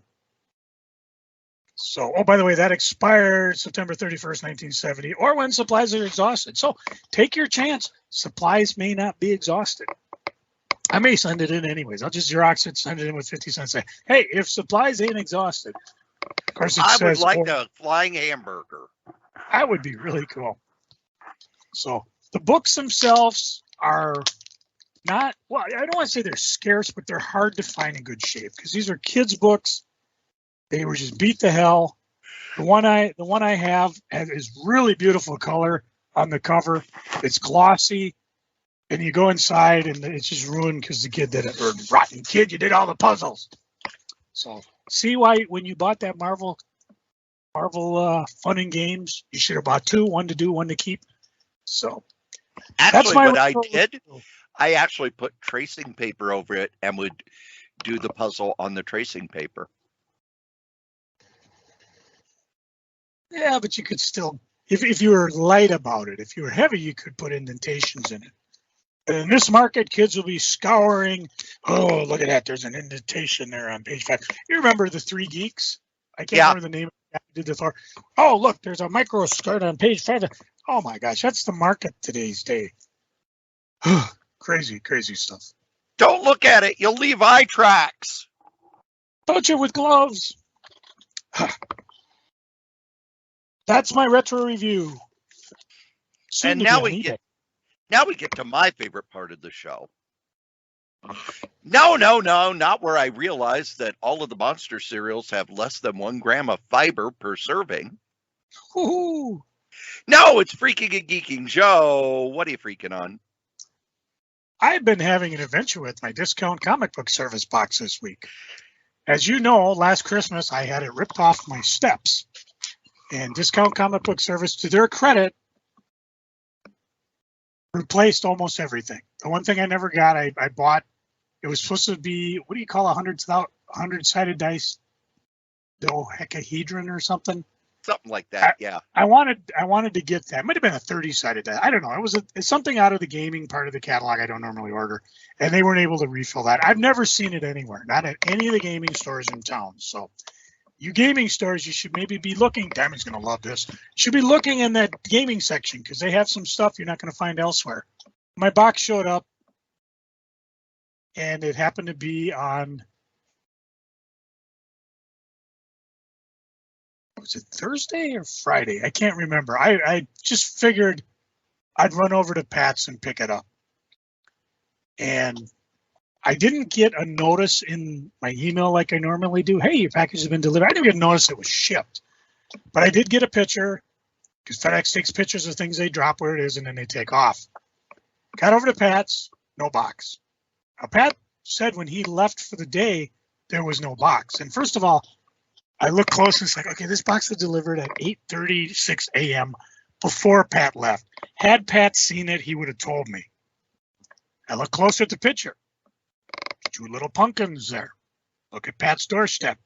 So, oh, by the way, that expired September 31st, 1970, or when supplies are exhausted. So take your chance. Supplies may not be exhausted. I may send it in anyways. I'll just Xerox it, send it in with 50 cents. Say, hey, if supplies ain't exhausted. Of course, I would like the flying hamburger. That would be really cool. So the books themselves are not, well, I don't want to say they're scarce, but they're hard to find in good shape because these are kids' books. They were just beat to hell. The one I have is really beautiful color on the cover. It's glossy, and you go inside and it's just ruined because the kid did it. Or rotten kid, you did all the puzzles. So see why when you bought that Marvel Fun and Games, you should have bought 2, one to do, one to keep. So actually, what I did, I actually put tracing paper over it and would do the puzzle on the tracing paper. Yeah, but you could still, if you were light about it, if you were heavy, you could put indentations in it. And in this market, kids will be scouring. Oh, look at that. There's an indentation there on page 5. You remember the 3 Geeks? I can't remember the name of the guy who did the Thor. Oh, look, there's a micro skirt on page 5. Oh, my gosh, that's the market today's day. Crazy, crazy stuff. Don't look at it. You'll leave eye tracks. Touch it with gloves. That's my retro review. Soon and now we get to my favorite part of the show. No, not where I realized that all of the monster cereals have less than 1 gram of fiber per serving. Woo-hoo. No, it's Freaking and Geeking. Joe, what are you freaking on? I've been having an adventure with my discount comic book service box this week. As you know, last Christmas I had it ripped off my steps. And Discount Comic Book Service, to their credit, replaced almost everything. The one thing I never got, I bought, it was supposed to be, what do you call a 100-sided dice? Dodecahedron or something? Something like that, yeah. I wanted to get that. It might have been a 30-sided dice. I don't know. It's something out of the gaming part of the catalog I don't normally order. And they weren't able to refill that. I've never seen it anywhere, not at any of the gaming stores in town. So you gaming stores, you should maybe be looking. Diamond's going to love this. You should be looking in that gaming section because they have some stuff you're not going to find elsewhere. My box showed up, and it happened to be on, was it Thursday or Friday? I can't remember. I just figured I'd run over to Pat's and pick it up. And I didn't get a notice in my email like I normally do. Hey, your package has been delivered. I didn't get a notice it was shipped. But I did get a picture because FedEx takes pictures of things they drop where it is and then they take off. Got over to Pat's, no box. Now, Pat said when he left for the day, there was no box. And first of all, I looked close and it's like, okay, this box was delivered at 8:36 a.m. before Pat left. Had Pat seen it, he would have told me. I looked closer at the picture. 2 little pumpkins there. Look at Pat's doorstep.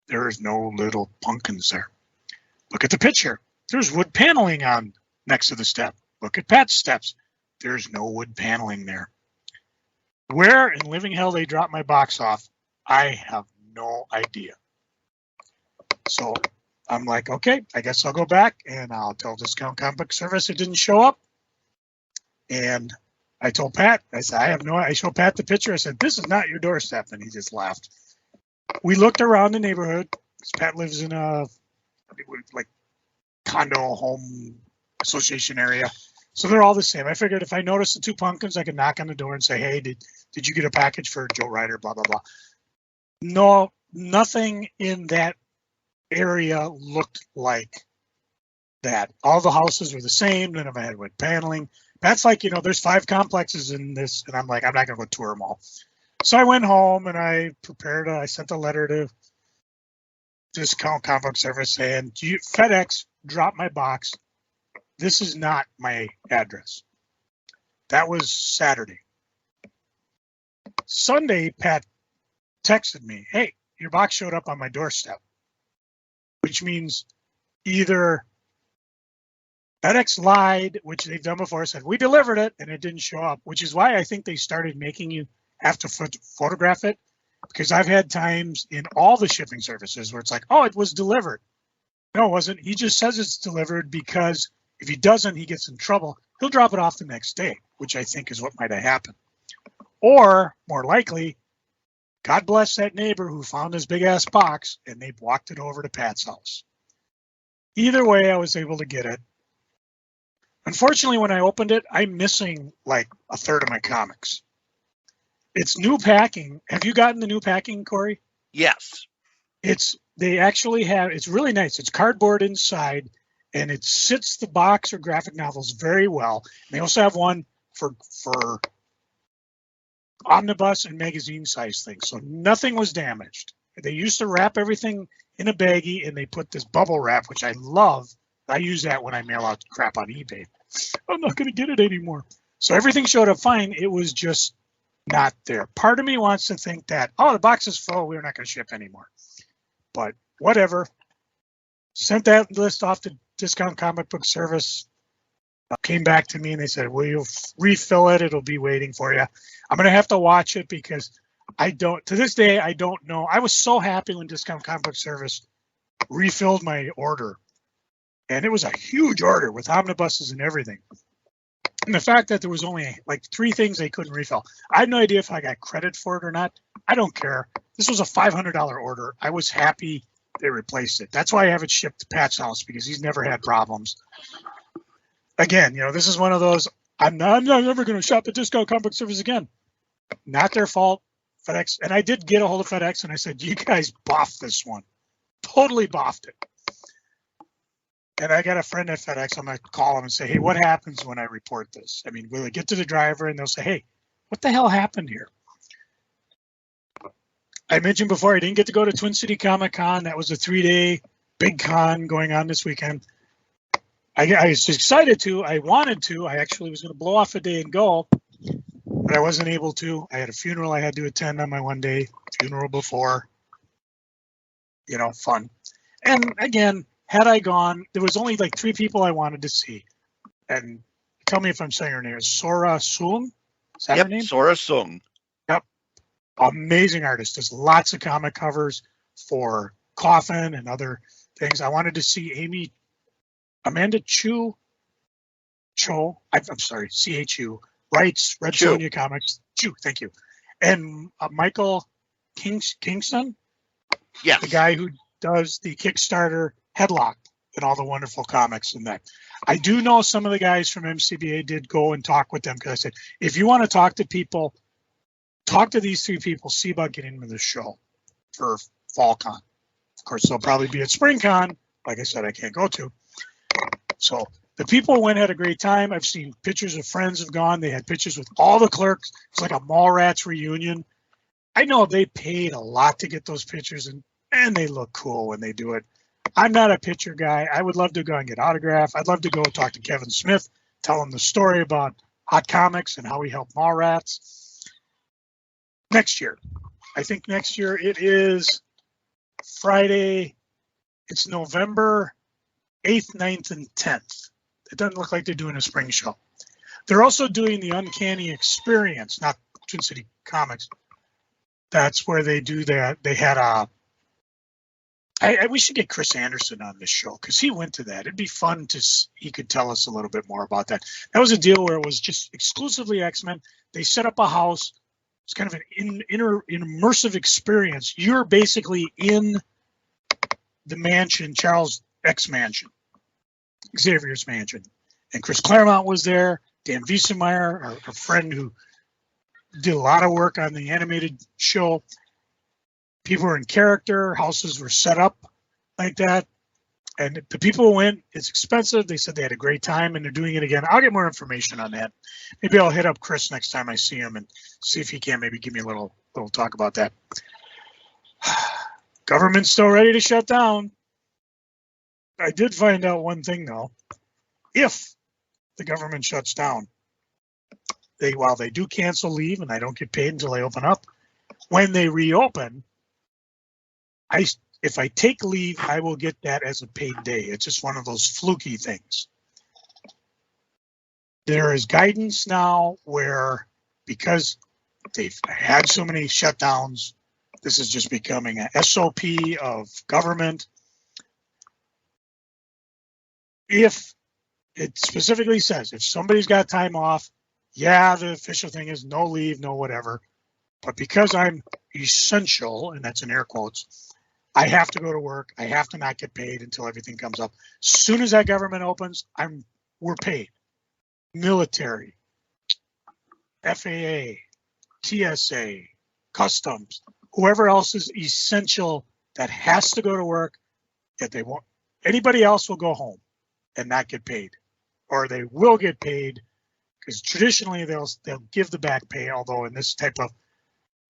There is no little pumpkins there. Look at the picture. There's wood paneling on next to the step. Look at Pat's steps. There's no wood paneling there. Where in living hell they dropped my box off, I have no idea. So I'm like, okay, I guess I'll go back and I'll tell Discount Comic Book Service it didn't show up. And I told Pat, I said, I showed Pat the picture. I said, this is not your doorstep. And he just laughed. We looked around the neighborhood. Pat lives in a like condo home association area. So they're all the same. I figured if I noticed the 2 pumpkins, I could knock on the door and say, hey, did you get a package for Joe Ryder, blah, blah, blah. No, nothing in that area looked like that. All the houses were the same. None of them had wood paneling. Pat's like, there's 5 complexes in this. And I'm like, I'm not going to go tour them all. So I went home and I sent a letter to Discount Comic Book Service saying, FedEx dropped my box. This is not my address. That was Saturday. Sunday, Pat texted me, hey, your box showed up on my doorstep, which means either FedEx lied, which they've done before, said we delivered it and it didn't show up, which is why I think they started making you have to photograph it, because I've had times in all the shipping services where it's like, oh, it was delivered. No, it wasn't. He just says it's delivered because if he doesn't, he gets in trouble. He'll drop it off the next day, which I think is what might have happened. Or more likely, God bless that neighbor who found this big ass box and they walked it over to Pat's house. Either way, I was able to get it. Unfortunately, when I opened it, I'm missing like a third of my comics. It's new packing. Have you gotten the new packing, Cory? Yes. They actually have, it's really nice. It's cardboard inside and it sits the box or graphic novels very well. They also have one for omnibus and magazine size things. So nothing was damaged. They used to wrap everything in a baggie and they put this bubble wrap, which I love. I use that when I mail out crap on eBay. I'm not going to get it anymore. So everything showed up fine. It was just not there. Part of me wants to think that, oh, the box is full. We're not going to ship anymore. But whatever. Sent that list off to Discount Comic Book Service. Came back to me and they said, will you refill it? It'll be waiting for you. I'm going to have to watch it because to this day, I don't know. I was so happy when Discount Comic Book Service refilled my order. And it was a huge order with omnibuses and everything. And the fact that there was only like 3 things they couldn't refill. I had no idea if I got credit for it or not. I don't care. This was a $500 order. I was happy they replaced it. That's why I have it shipped to Pat's house, because he's never had problems. Again, this is one of those, I'm never going to shop at Discount Comic Book Service again. Not their fault. FedEx. And I did get a hold of FedEx and I said, you guys boffed this one. Totally boffed it. And I got a friend at FedEx. I'm going to call him and say, hey, what happens when I report this? I mean, will it get to the driver and they'll say, hey, what the hell happened here? I mentioned before, I didn't get to go to Twin City Comic Con. That was a 3-day big con going on this weekend. I was excited to. I wanted to. I actually was going to blow off a day and go, but I wasn't able to. I had a funeral I had to attend on my one day, funeral before, fun. And again, had I gone, there was only like 3 people I wanted to see. And tell me if I'm saying her name. Is Sora Sung? Is that her name? Sora Sung. Yep. Amazing artist. Does lots of comic covers for Coffin and other things. I wanted to see Amanda Cho, I'm sorry, CHU, writes Red Sonja Comics. Chu, thank you. And Michael Kingston? Yes. The guy who does the Kickstarter Headlock and all the wonderful comics in that. I do know some of the guys from MCBA did go and talk with them, because I said, if you want to talk to people talk to these three people, see about getting into the show for FallCon. Of course, they'll probably be at SpringCon. Like I said, I can't go to. So the people went, had a great time. I've seen pictures of friends have gone. They had pictures with all the clerks. It's like a Mallrats reunion. I know they paid a lot to get those pictures, and they look cool when they do it. I'm not a picture guy. I would love to go and get autograph. I'd love to go talk to Kevin Smith, tell him the story about Hot Comics and how he helped Mallrats. Next year. I think next year it is Friday. It's November 8th, 9th, and 10th. It doesn't look like they're doing a spring show. They're also doing the Uncanny Experience, not Twin City Comics. That's where they do that. They had we should get Chris Anderson on this show because he went to that. It'd be fun he could tell us a little bit more about that. That was a deal where it was just exclusively X-Men. They set up a house. It's kind of an immersive experience. You're basically in the mansion, Charles X mansion, Xavier's mansion. And Chris Claremont was there. Dan Wiesemeyer, our friend who did a lot of work on the animated show. People were in character. Houses were set up like that. And the people who went, it's expensive. They said they had a great time, and they're doing it again. I'll get more information on that. Maybe I'll hit up Chris next time I see him and see if he can maybe give me a little talk about that. Government's still ready to shut down. I did find out one thing, though. If the government shuts down, while they do cancel leave and I don't get paid until they open up, when they reopen, if I take leave, I will get that as a paid day. It's just one of those fluky things. There is guidance now where, because they've had so many shutdowns, this is just becoming an SOP of government. If it specifically says, if somebody's got time off, yeah, the official thing is no leave, no whatever. But because I'm essential, and that's in air quotes, I have to go to work. I have to not get paid until everything comes up. As soon as that government opens, we're paid. Military, FAA, TSA, customs, whoever else is essential that has to go to work, if they won't, anybody else will go home and not get paid, or they will get paid because traditionally they'll give the back pay. Although in this type of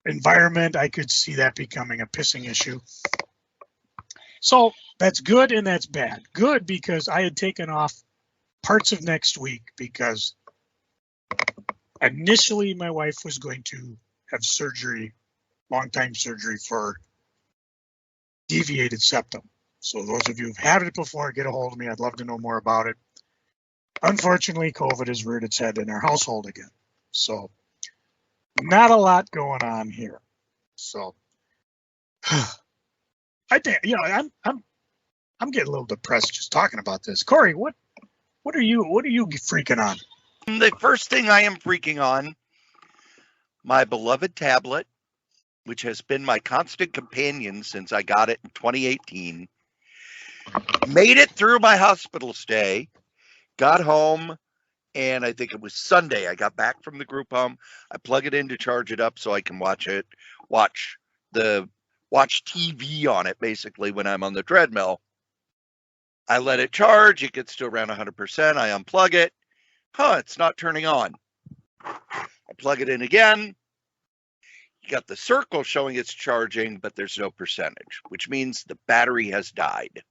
environment, I could see that becoming a pissing issue. So that's good and that's bad. Good because I had taken off parts of next week because initially my wife was going to have surgery, long-time surgery for deviated septum. So those of you who've had it before, get a hold of me. I'd love to know more about it. Unfortunately, COVID has reared its head in our household again. So not a lot going on here. So I think, I'm getting a little depressed just talking about this. Cory, what are you freaking on? The first thing I am freaking on, my beloved tablet, which has been my constant companion since I got it in 2018, made it through my hospital stay, got home, and I think it was Sunday. I got back from the group home. I plug it in to charge it up so I can watch TV on it, basically, when I'm on the treadmill. I let it charge. It gets to around 100%. I unplug it. It's not turning on. I plug it in again. You got the circle showing it's charging, but there's no percentage, which means the battery has died.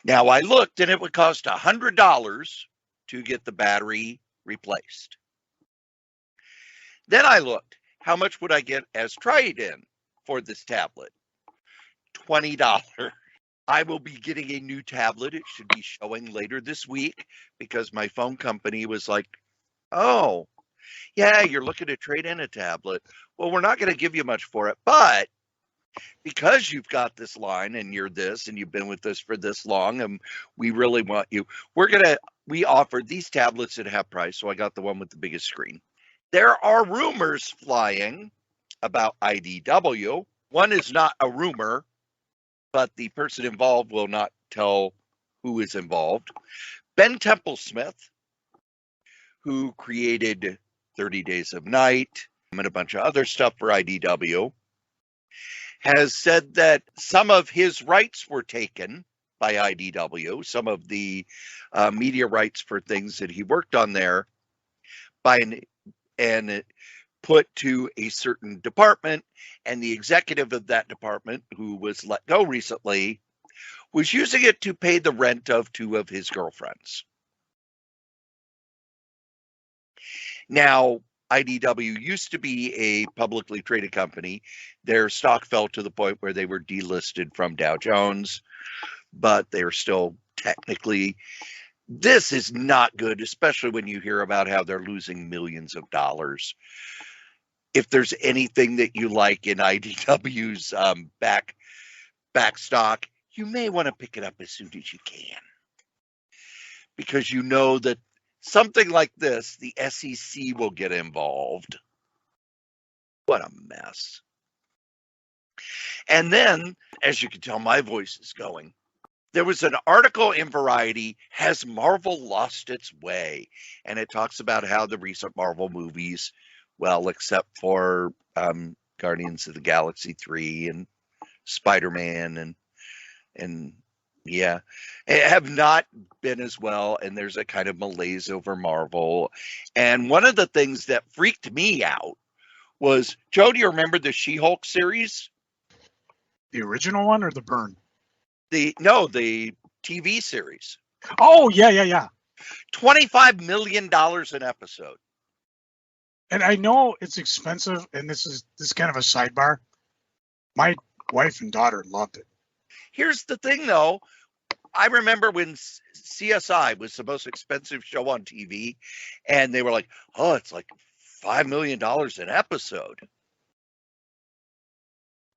Now, I looked, and it would cost $100 to get the battery replaced. Then I looked, how much would I get as trade-in for this tablet? $20. I will be getting a new tablet. It should be showing later this week because my phone company was like, oh, yeah, you're looking to trade in a tablet. Well, we're not going to give you much for it, but because you've got this line and you're this and you've been with us for this long and we really want you, we offered these tablets at half price, so I got the one with the biggest screen. There are rumors flying about IDW. One is not a rumor, but the person involved will not tell who is involved. Ben Templesmith, who created 30 Days of Night, and a bunch of other stuff for IDW, has said that some of his rights were taken by IDW, some of the media rights for things that he worked on there, and put to a certain department, and the executive of that department, who was let go recently, was using it to pay the rent of 2 of his girlfriends. Now, IDW used to be a publicly traded company. Their stock fell to the point where they were delisted from Dow Jones, but they are still technically. This is not good, especially when you hear about how they're losing millions of dollars. If there's anything that you like in IDW's back stock, you may want to pick it up as soon as you can, because you know that something like this, the SEC will get involved. What a mess. And then, as you can tell, my voice is going. There was an article in Variety, Has Marvel Lost Its Way? And it talks about how the recent Marvel movies, well, except for Guardians of the Galaxy 3 and Spider-Man and yeah, have not been as well, and there's a kind of malaise over Marvel. And one of the things that freaked me out was, Joe, do you remember the She-Hulk series? The original one or the burn? The TV series. Oh, yeah. $25 million an episode. And I know it's expensive, and this is kind of a sidebar. My wife and daughter loved it. Here's the thing, though. I remember when CSI was the most expensive show on TV, and they were like, oh, it's like $5 million an episode.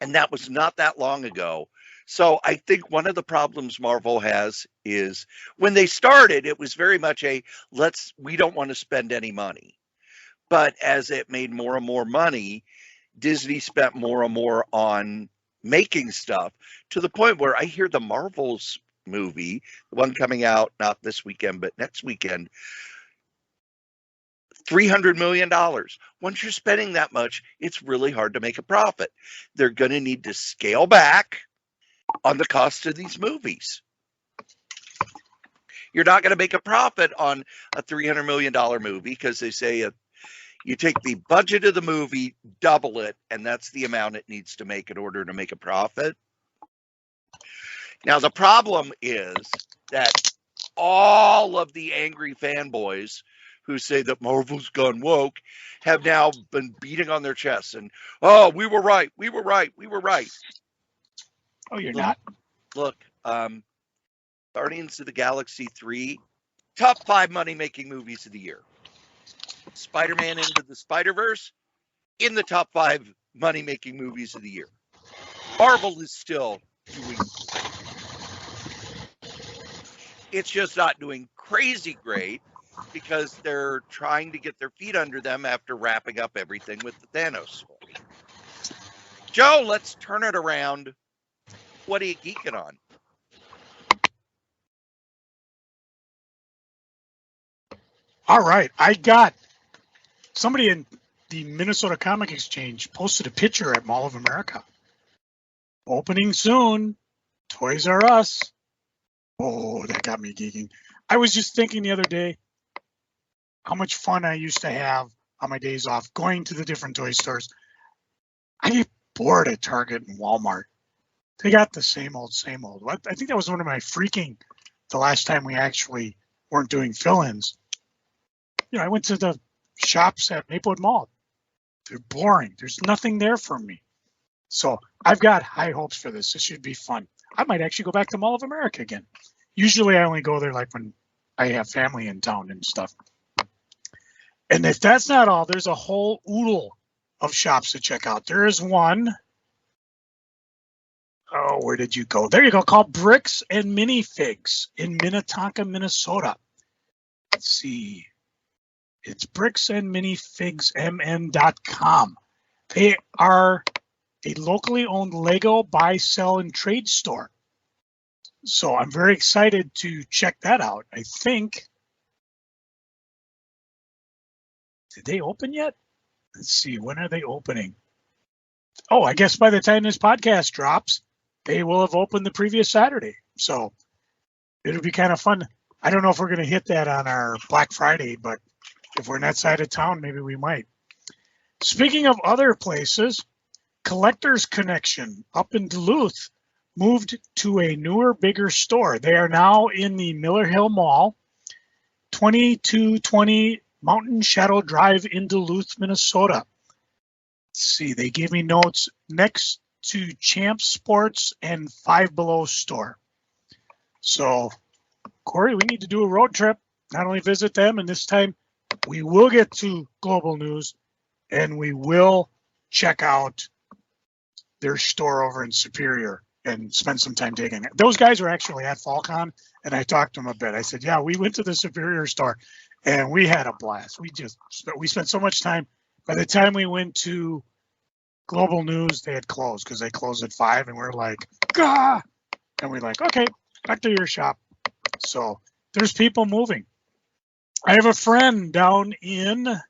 And that was not that long ago. So I think one of the problems Marvel has is when they started, it was very much we don't want to spend any money. But as it made more and more money, Disney spent more and more on making stuff, to the point where I hear the Marvels movie, the one coming out not this weekend but next weekend, $300 million. Once you're spending that much, it's really hard to make a profit. They're going to need to scale back on the cost of these movies. You're not going to make a profit on a $300 million movie, because they say you take the budget of the movie, double it, and that's the amount it needs to make in order to make a profit. Now, the problem is that all of the angry fanboys who say that Marvel's gone woke have now been beating on their chests and, oh, we were right. Oh, you're not? Look, Guardians of the Galaxy 3, top 5 money-making movies of the year. Spider-Man Into the Spider-Verse, in the top 5 money-making movies of the year. Marvel is still doing great. It's just not doing crazy great, because they're trying to get their feet under them after wrapping up everything with the Thanos story. Joe, let's turn it around. What are you geeking on? All right. I got somebody in the Minnesota Comic Exchange posted a picture at Mall of America. Opening soon. Toys R Us. Oh, that got me geeking. I was just thinking the other day how much fun I used to have on my days off going to the different toy stores. I get bored at Target and Walmart. They got the same old. I think that was one of my freaking the last time we actually weren't doing fill-ins. I went to the shops at Maplewood Mall. They're boring. There's nothing there for me. So I've got high hopes for this. This should be fun. I might actually go back to Mall of America again. Usually I only go there like when I have family in town and stuff. And if that's not all, there's a whole oodle of shops to check out. There is one. Oh, where did you go? There you go, called Bricks and Minifigs in Minnetonka, Minnesota. Let's see. It's bricksandminifigmn.com. They are a locally owned Lego buy, sell, and trade store. So I'm very excited to check that out. I think Did they open yet? Let's see. When are they opening? Oh, I guess by the time this podcast drops, they will have opened the previous Saturday. So it'll be kind of fun. I don't know if we're going to hit that on our Black Friday, but if we're in that side of town, maybe we might. Speaking of other places, Collector's Connection up in Duluth moved to a newer, bigger store. They are now in the Miller Hill Mall, 2220 Mountain Shadow Drive in Duluth, Minnesota. Let's see, they gave me notes next to Champ Sports and Five Below store. So, Cory, we need to do a road trip, not only visit them, and this time we will get to Global News, and we will check out their store over in Superior and spend some time digging. Those guys were actually at FallCon, and I talked to them a bit. I said, yeah, we went to the Superior store, and we had a blast. We spent so much time. By the time we went to Global News, they had closed because they closed at 5, and we're like, gah! And we're like, okay, back to your shop. So there's people moving. I have a friend down in, let's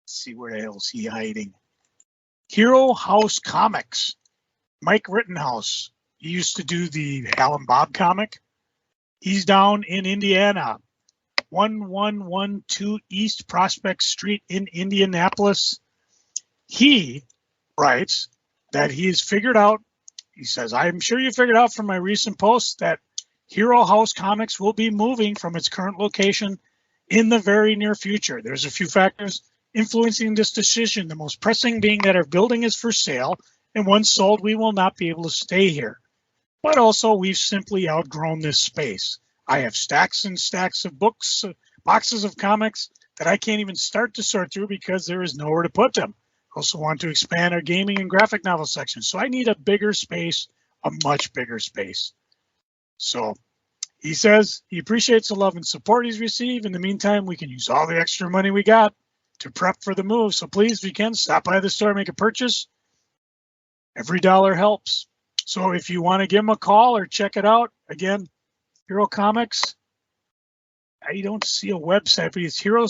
see, where the hell is he hiding? Hero House Comics. Mike Rittenhouse. He used to do the Hal and Bob comic. He's down in Indiana, 1112 East Prospect Street in Indianapolis. He writes that he has figured out, he says, I'm sure you figured out from my recent posts that Hero House Comics will be moving from its current location in the very near future. There's a few factors influencing this decision, the most pressing being that our building is for sale, and once sold, we will not be able to stay here. But also, we've simply outgrown this space. I have stacks and stacks of books, boxes of comics that I can't even start to sort through because there is nowhere to put them. I also want to expand our gaming and graphic novel section, so I need a bigger space, a much bigger space. So he says he appreciates the love and support he's received. In the meantime, we can use all the extra money we got to prep for the move. So please, if you can, stop by the store, make a purchase. Every dollar helps. So if you want to give them a call or check it out, again, Hero Comics. I don't see a website, but it's Hero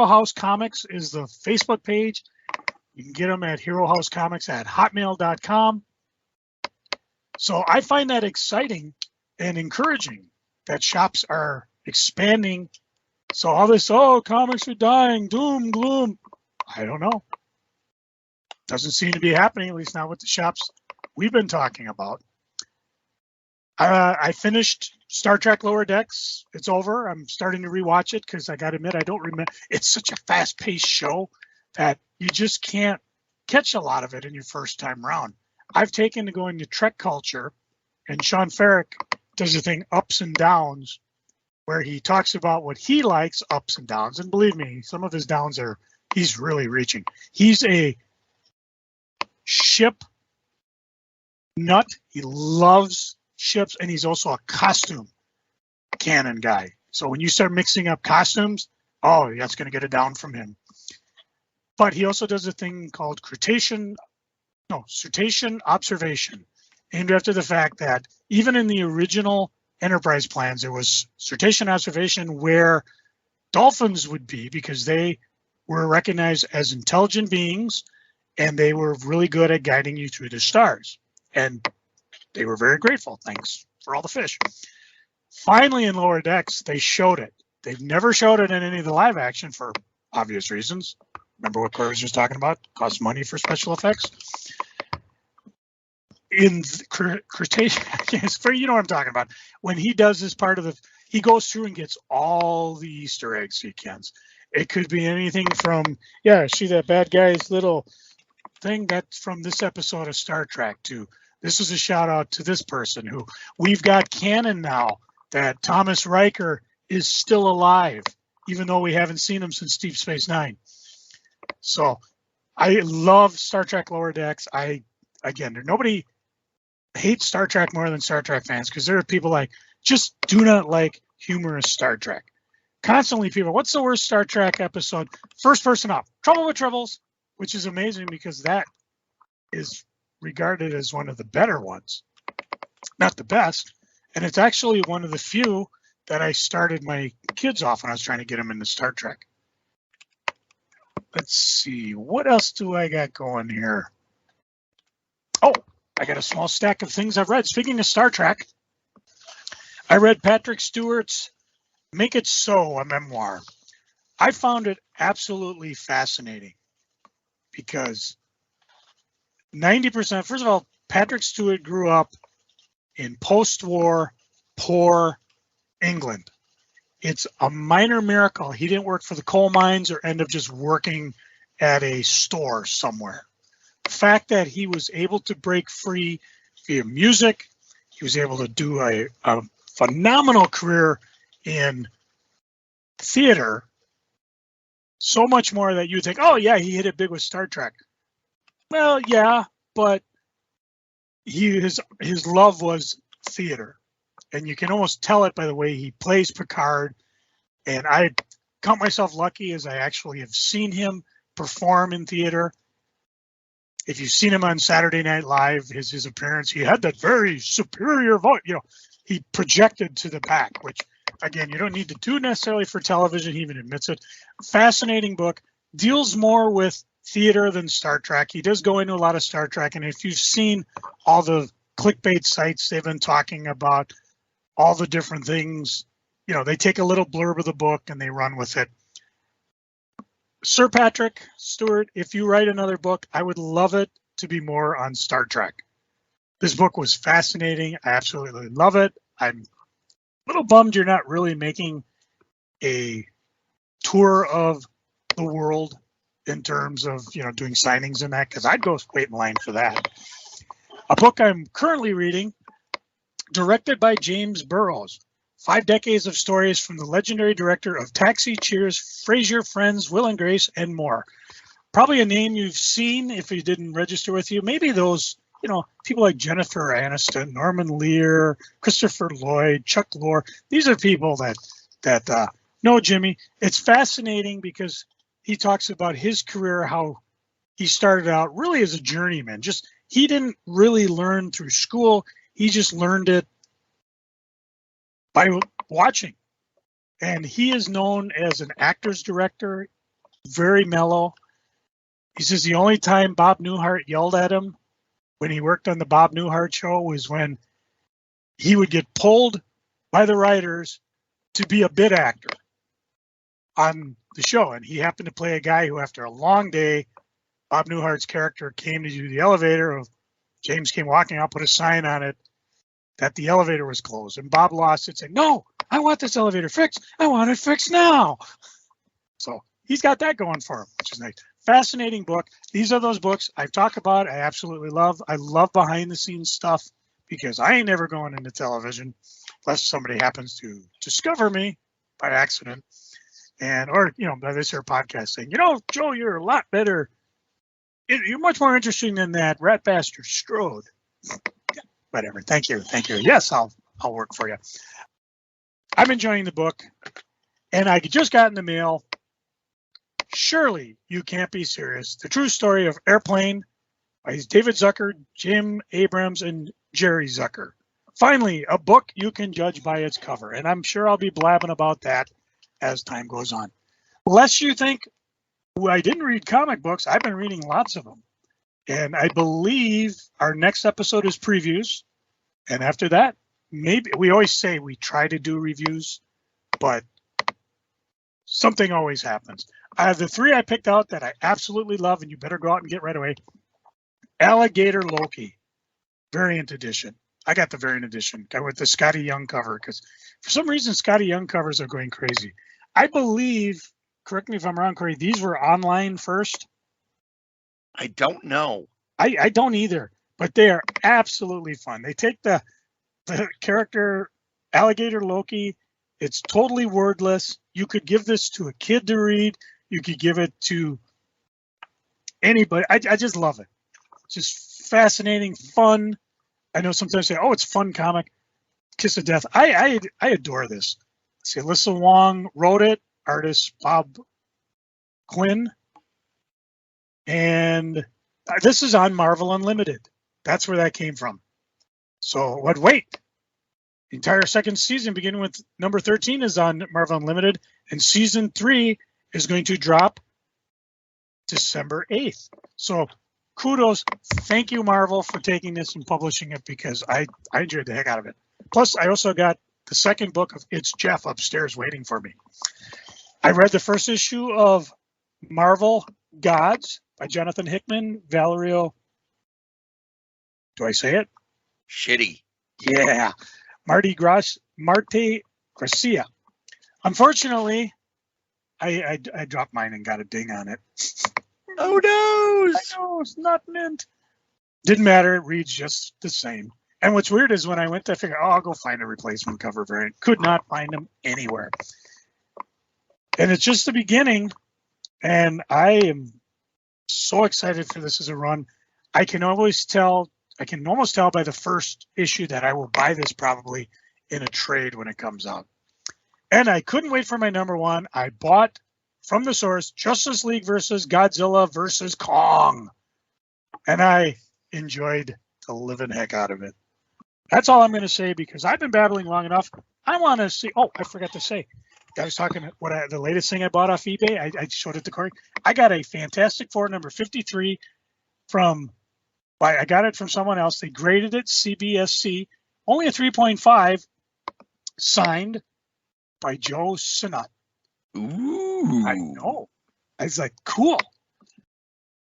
House Comics is the Facebook page. You can get them at herohousecomics@hotmail.com. So I find that exciting and encouraging that shops are expanding. So all this, comics are dying, doom, gloom. I don't know. Doesn't seem to be happening, at least not with the shops we've been talking about. I finished Star Trek Lower Decks. It's over. I'm starting to rewatch it because I got to admit, I don't remember. It's such a fast-paced show that you just can't catch a lot of it in your first time around. I've taken to going to Trek Culture, and Sean Farrick does the thing Ups and Downs, where he talks about what he likes, ups and downs. And believe me, some of his downs he's really reaching. He's a ship nut. He loves ships, and he's also a costume canon guy. So when you start mixing up costumes, that's going to get a down from him. But he also does a thing called Cetacean Observation, aimed after the fact that even in the original Enterprise plans, there was Cetacean Observation where dolphins would be, because they were recognized as intelligent beings and they were really good at guiding you through the stars. And they were very grateful. Thanks for all the fish. Finally, in Lower Decks, they showed it. They've never showed it in any of the live action for obvious reasons. Remember what Cory was just talking about? Costs money for special effects. In Cretaceous, you know what I'm talking about. When he does this part of he goes through and gets all the Easter eggs he can. It could be anything from, see that bad guy's little thing that's from this episode of Star Trek, to this is a shout out to this person who we've got canon now that Thomas Riker is still alive, even though we haven't seen him since Deep Space Nine. So I love Star Trek Lower Decks. Nobody hates Star Trek more than Star Trek fans, because there are people like just do not like humorous Star Trek. Constantly people, what's the worst Star Trek episode? First person up, Trouble with Tribbles, which is amazing because that is regarded as one of the better ones. Not the best. And it's actually one of the few that I started my kids off when I was trying to get them into Star Trek. let's see. What else do I got going here? Oh, I got a small stack of things I've read. Speaking of Star Trek, I read Patrick Stewart's Make It So, a memoir. I found it absolutely fascinating because 90%, first of all, Patrick Stewart grew up in post-war, poor England. It's a minor miracle he didn't work for the coal mines or end up just working at a store somewhere. The fact that he was able to break free via music, he was able to do a phenomenal career in theater, so much more that you think, oh yeah, he hit it big with Star Trek. Well, yeah, but his love was theater. And you can almost tell it by the way he plays Picard. And I count myself lucky as I actually have seen him perform in theater. If you've seen him on Saturday Night Live, his appearance, he had that very superior voice. You know, he projected to the back, which, again, you don't need to do necessarily for television. He even admits it. Fascinating book. Deals more with theater than Star Trek. He does go into a lot of Star Trek. And if you've seen all the clickbait sites, they've been talking about all the different things, you know, they take a little blurb of the book and they run with it. Sir Patrick Stewart, if you write another book, I would love it to be more on Star Trek. This book was fascinating. I absolutely love it. I'm a little bummed you're not really making a tour of the world in terms of, you know, doing signings and that, because I'd go wait in line for that. A book I'm currently reading, directed by James Burrows. 5 decades of stories from the legendary director of Taxi, Cheers, Frasier, Friends, Will and Grace, and more. Probably a name you've seen if he didn't register with you. Maybe those, you know, people like Jennifer Aniston, Norman Lear, Christopher Lloyd, Chuck Lorre. These are people that know Jimmy. It's fascinating because he talks about his career, how he started out really as a journeyman. Just he didn't really learn through school. He just learned it by watching. And he is known as an actor's director, very mellow. He says the only time Bob Newhart yelled at him when he worked on the Bob Newhart show was when he would get pulled by the writers to be a bit actor on the show. And he happened to play a guy who, after a long day, Bob Newhart's character came to do the elevator. James came walking out, put a sign on it that the elevator was closed. And Bob lost it, saying, no, I want this elevator fixed. I want it fixed now. So he's got that going for him, which is nice. Fascinating book. These are those books I've talked about. I absolutely love. I love behind the scenes stuff because I ain't never going into television unless somebody happens to discover me by accident. And, or, you know, by this here podcast saying, you know, Joe, you're a lot better. You're much more interesting than that rat bastard Strode. Yeah, whatever. Thank you. Thank you. Yes, I'll work for you. I'm enjoying the book, and I just got in the mail. Surely You Can't Be Serious. The True Story of Airplane by David Zucker, Jim Abrams, and Jerry Zucker. Finally, a book you can judge by its cover, and I'm sure I'll be blabbing about that as time goes on. Lest you think I didn't read comic books, I've been reading lots of them. And I believe our next episode is previews. And after that, maybe we always say we try to do reviews, but something always happens. The 3 I picked out that I absolutely love, and you better go out and get right away. Alligator Loki, variant edition. I got the variant edition. Got with the Scotty Young cover because for some reason Scotty Young covers are going crazy. I believe, correct me if I'm wrong, Cory, these were online first? I don't know. I don't either, but they are absolutely fun. They take the character Alligator Loki. It's totally wordless. You could give this to a kid to read. You could give it to anybody. I just love it. Just fascinating, fun. I know sometimes say, oh, it's fun comic. Kiss of Death. I adore this. See, Alyssa Wong wrote it. Artist Bob Quinn. And this is on Marvel Unlimited. That's where that came from. So wait. The entire second season, beginning with number 13, is on Marvel Unlimited. And season 3 is going to drop December 8th. So kudos. Thank you, Marvel, for taking this and publishing it, because I enjoyed the heck out of it. Plus, I also got the second book of It's Jeff upstairs waiting for me. I read the first issue of Marvel Gods by Jonathan Hickman, Valerio. Do I say it? Shitty. Yeah. Marte Gracia. Unfortunately, I dropped mine and got a ding on it. Oh no! I know, it's not mint. Didn't matter. It reads just the same. And what's weird is when I went to figure, I'll go find a replacement cover variant. Could not find them anywhere. And it's just the beginning. And I am so excited for this as a run. I can almost tell by the first issue that I will buy this probably in a trade when it comes out. And I couldn't wait for my number one. I bought from the source Justice League versus Godzilla versus Kong. And I enjoyed the living heck out of it. That's all I'm going to say, because I've been babbling long enough. I want to see. Oh, I forgot to say. I was talking the latest thing I bought off eBay. I showed it to Cory. I got a Fantastic Four number 53 I got it from someone else. They graded it CBSC, only a 3.5, signed by Joe Sinnott. Ooh. I know. I was like, cool.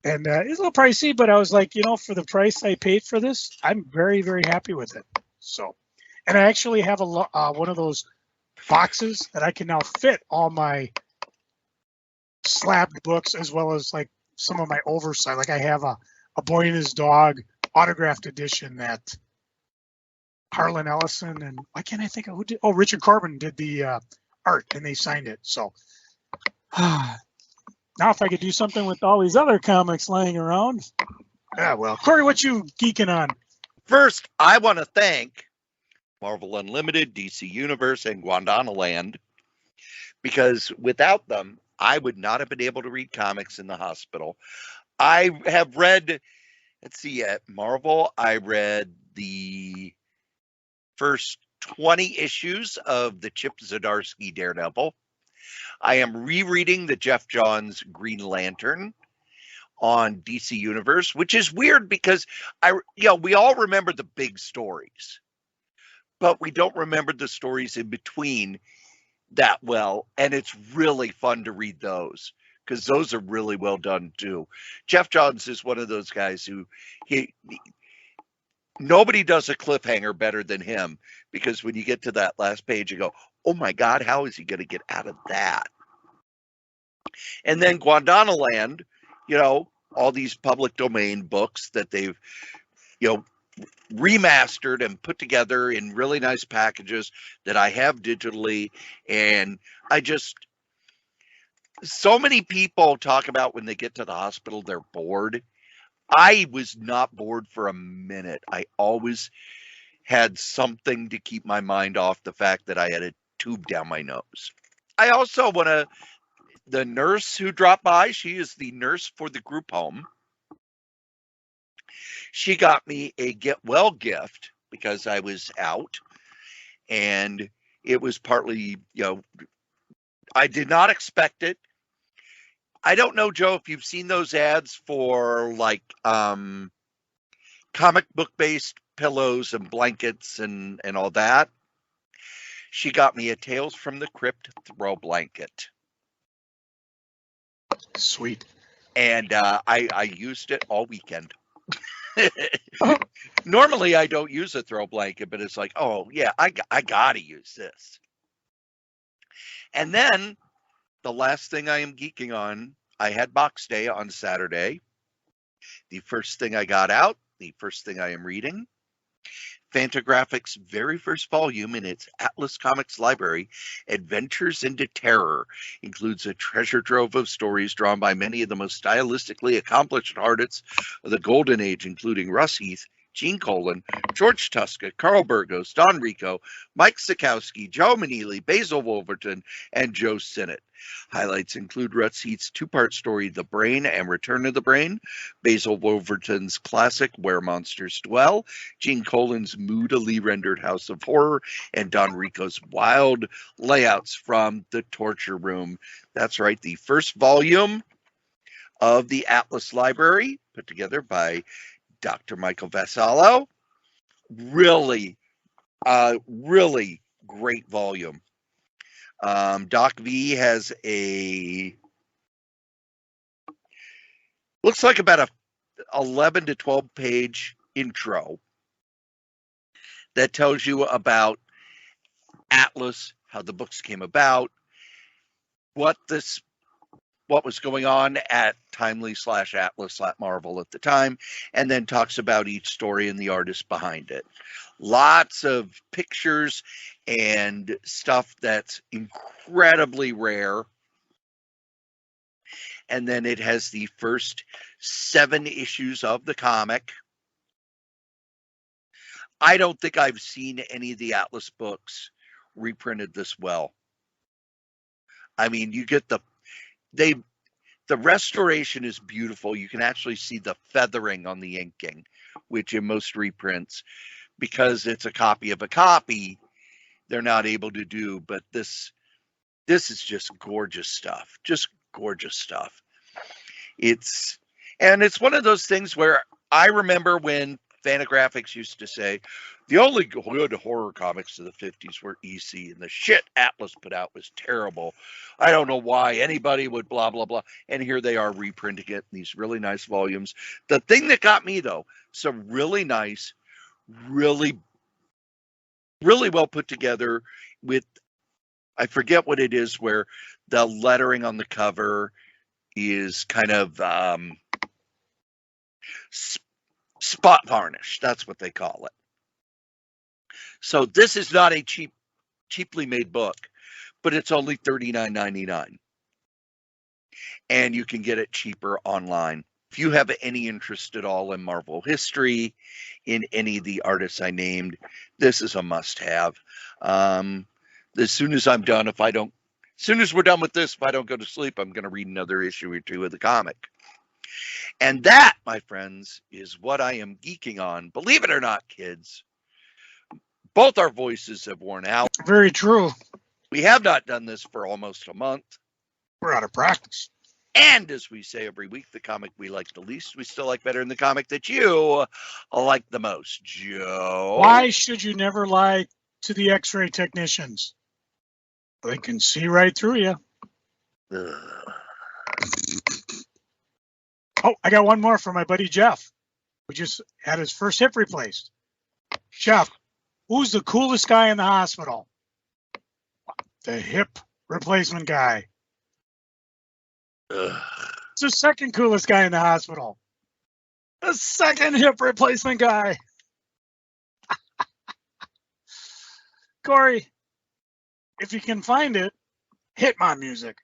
And it's a little pricey, but I was like, for the price I paid for this, I'm very, very happy with it. So, and I actually have one of those boxes that I can now fit all my slabbed books, as well as like some of my oversized. Like I have a Boy and His Dog autographed edition that Harlan Ellison and why can't I think of who did? Oh, Richard Corbin did the art, and they signed it. So now if I could do something with all these other comics laying around. Yeah, well, Cory, what you geeking on? First, I want to thank Marvel Unlimited, DC Universe, and Guandanaland, because without them, I would not have been able to read comics in the hospital. I have read, at Marvel, I read the first 20 issues of the Chip Zdarsky Daredevil. I am rereading the Jeff Johns Green Lantern on DC Universe, which is weird because we all remember the big stories, but we don't remember the stories in between that well, and it's really fun to read those because those are really well done too. Jeff Johns is one of those guys who nobody does a cliffhanger better than him, because when you get to that last page, you go, oh my God, how is he going to get out of that? And then Guandanaland, all these public domain books that they've, remastered and put together in really nice packages that I have digitally. And so many people talk about when they get to the hospital, they're bored. I was not bored for a minute. I always had something to keep my mind off the fact that I had a tube down my nose. I also the nurse who dropped by, she is the nurse for the group home. She got me a get well gift because I was out, and it was partly, I did not expect it. I don't know, Joe, if you've seen those ads for like comic book based pillows and blankets and all that. She got me a Tales from the Crypt throw blanket. Sweet. And I used it all weekend. Normally I don't use a throw blanket, but it's like, oh yeah, I gotta use this. And then the last thing I am geeking on, I had box day on Saturday. The first thing I got out, the first thing I am reading, Fantagraphics' very first volume in its Atlas Comics library, Adventures into Terror, includes a treasure trove of stories drawn by many of the most stylistically accomplished artists of the Golden Age, including Russ Heath, Gene Colan, George Tuska, Carl Burgos, Don Rico, Mike Sikowski, Joe Manili, Basil Wolverton, and Joe Sinnott. Highlights include Russ Heath's two-part story, The Brain and Return of the Brain, Basil Wolverton's classic Where Monsters Dwell, Gene Colan's moodily rendered House of Horror, and Don Rico's wild layouts from The Torture Room. That's right, the first volume of the Atlas Library, put together by Dr. Michael Vassallo. Really great volume. Doc V has looks like about a 11 to 12 page intro that tells you about Atlas, how the books came about, what was going on at Timely/Atlas/Marvel at the time, and then talks about each story and the artist behind it. Lots of pictures and stuff that's incredibly rare. And then it has the first 7 issues of the comic. I don't think I've seen any of the Atlas books reprinted this well. I mean, you get the restoration is beautiful. You can actually see the feathering on the inking, which in most reprints, because it's a copy of a copy, they're not able to do. But this is just gorgeous stuff. Just gorgeous stuff. It's one of those things where I remember when Fantagraphics used to say the only good horror comics of the 50s were EC, and the shit Atlas put out was terrible. I don't know why anybody would blah, blah, blah. And here they are reprinting it in these really nice volumes. The thing that got me, though, some really nice, really, really well put together with, I forget what it is, where the lettering on the cover is kind of spot varnish. That's what they call it. So this is not a cheaply made book, but it's only $39.99. And you can get it cheaper online. If you have any interest at all in Marvel history, in any of the artists I named, this is a must-have. As soon as I'm done, as soon as we're done with this, if I don't go to sleep, I'm going to read another issue or two of the comic. And that, my friends, is what I am geeking on. Believe it or not, kids, both our voices have worn out. Very true. We have not done this for almost a month. We're out of practice. And as we say every week, the comic we like the least, we still like better than the comic that you like the most. Joe? Why should you never lie to the X-ray technicians? They can see right through you. Oh, I got one more from my buddy Jeff, who just had his first hip replaced. Jeff, who's the coolest guy in the hospital? The hip replacement guy. It's the second coolest guy in the hospital. The second hip replacement guy. Cory, if you can find it, hit my music.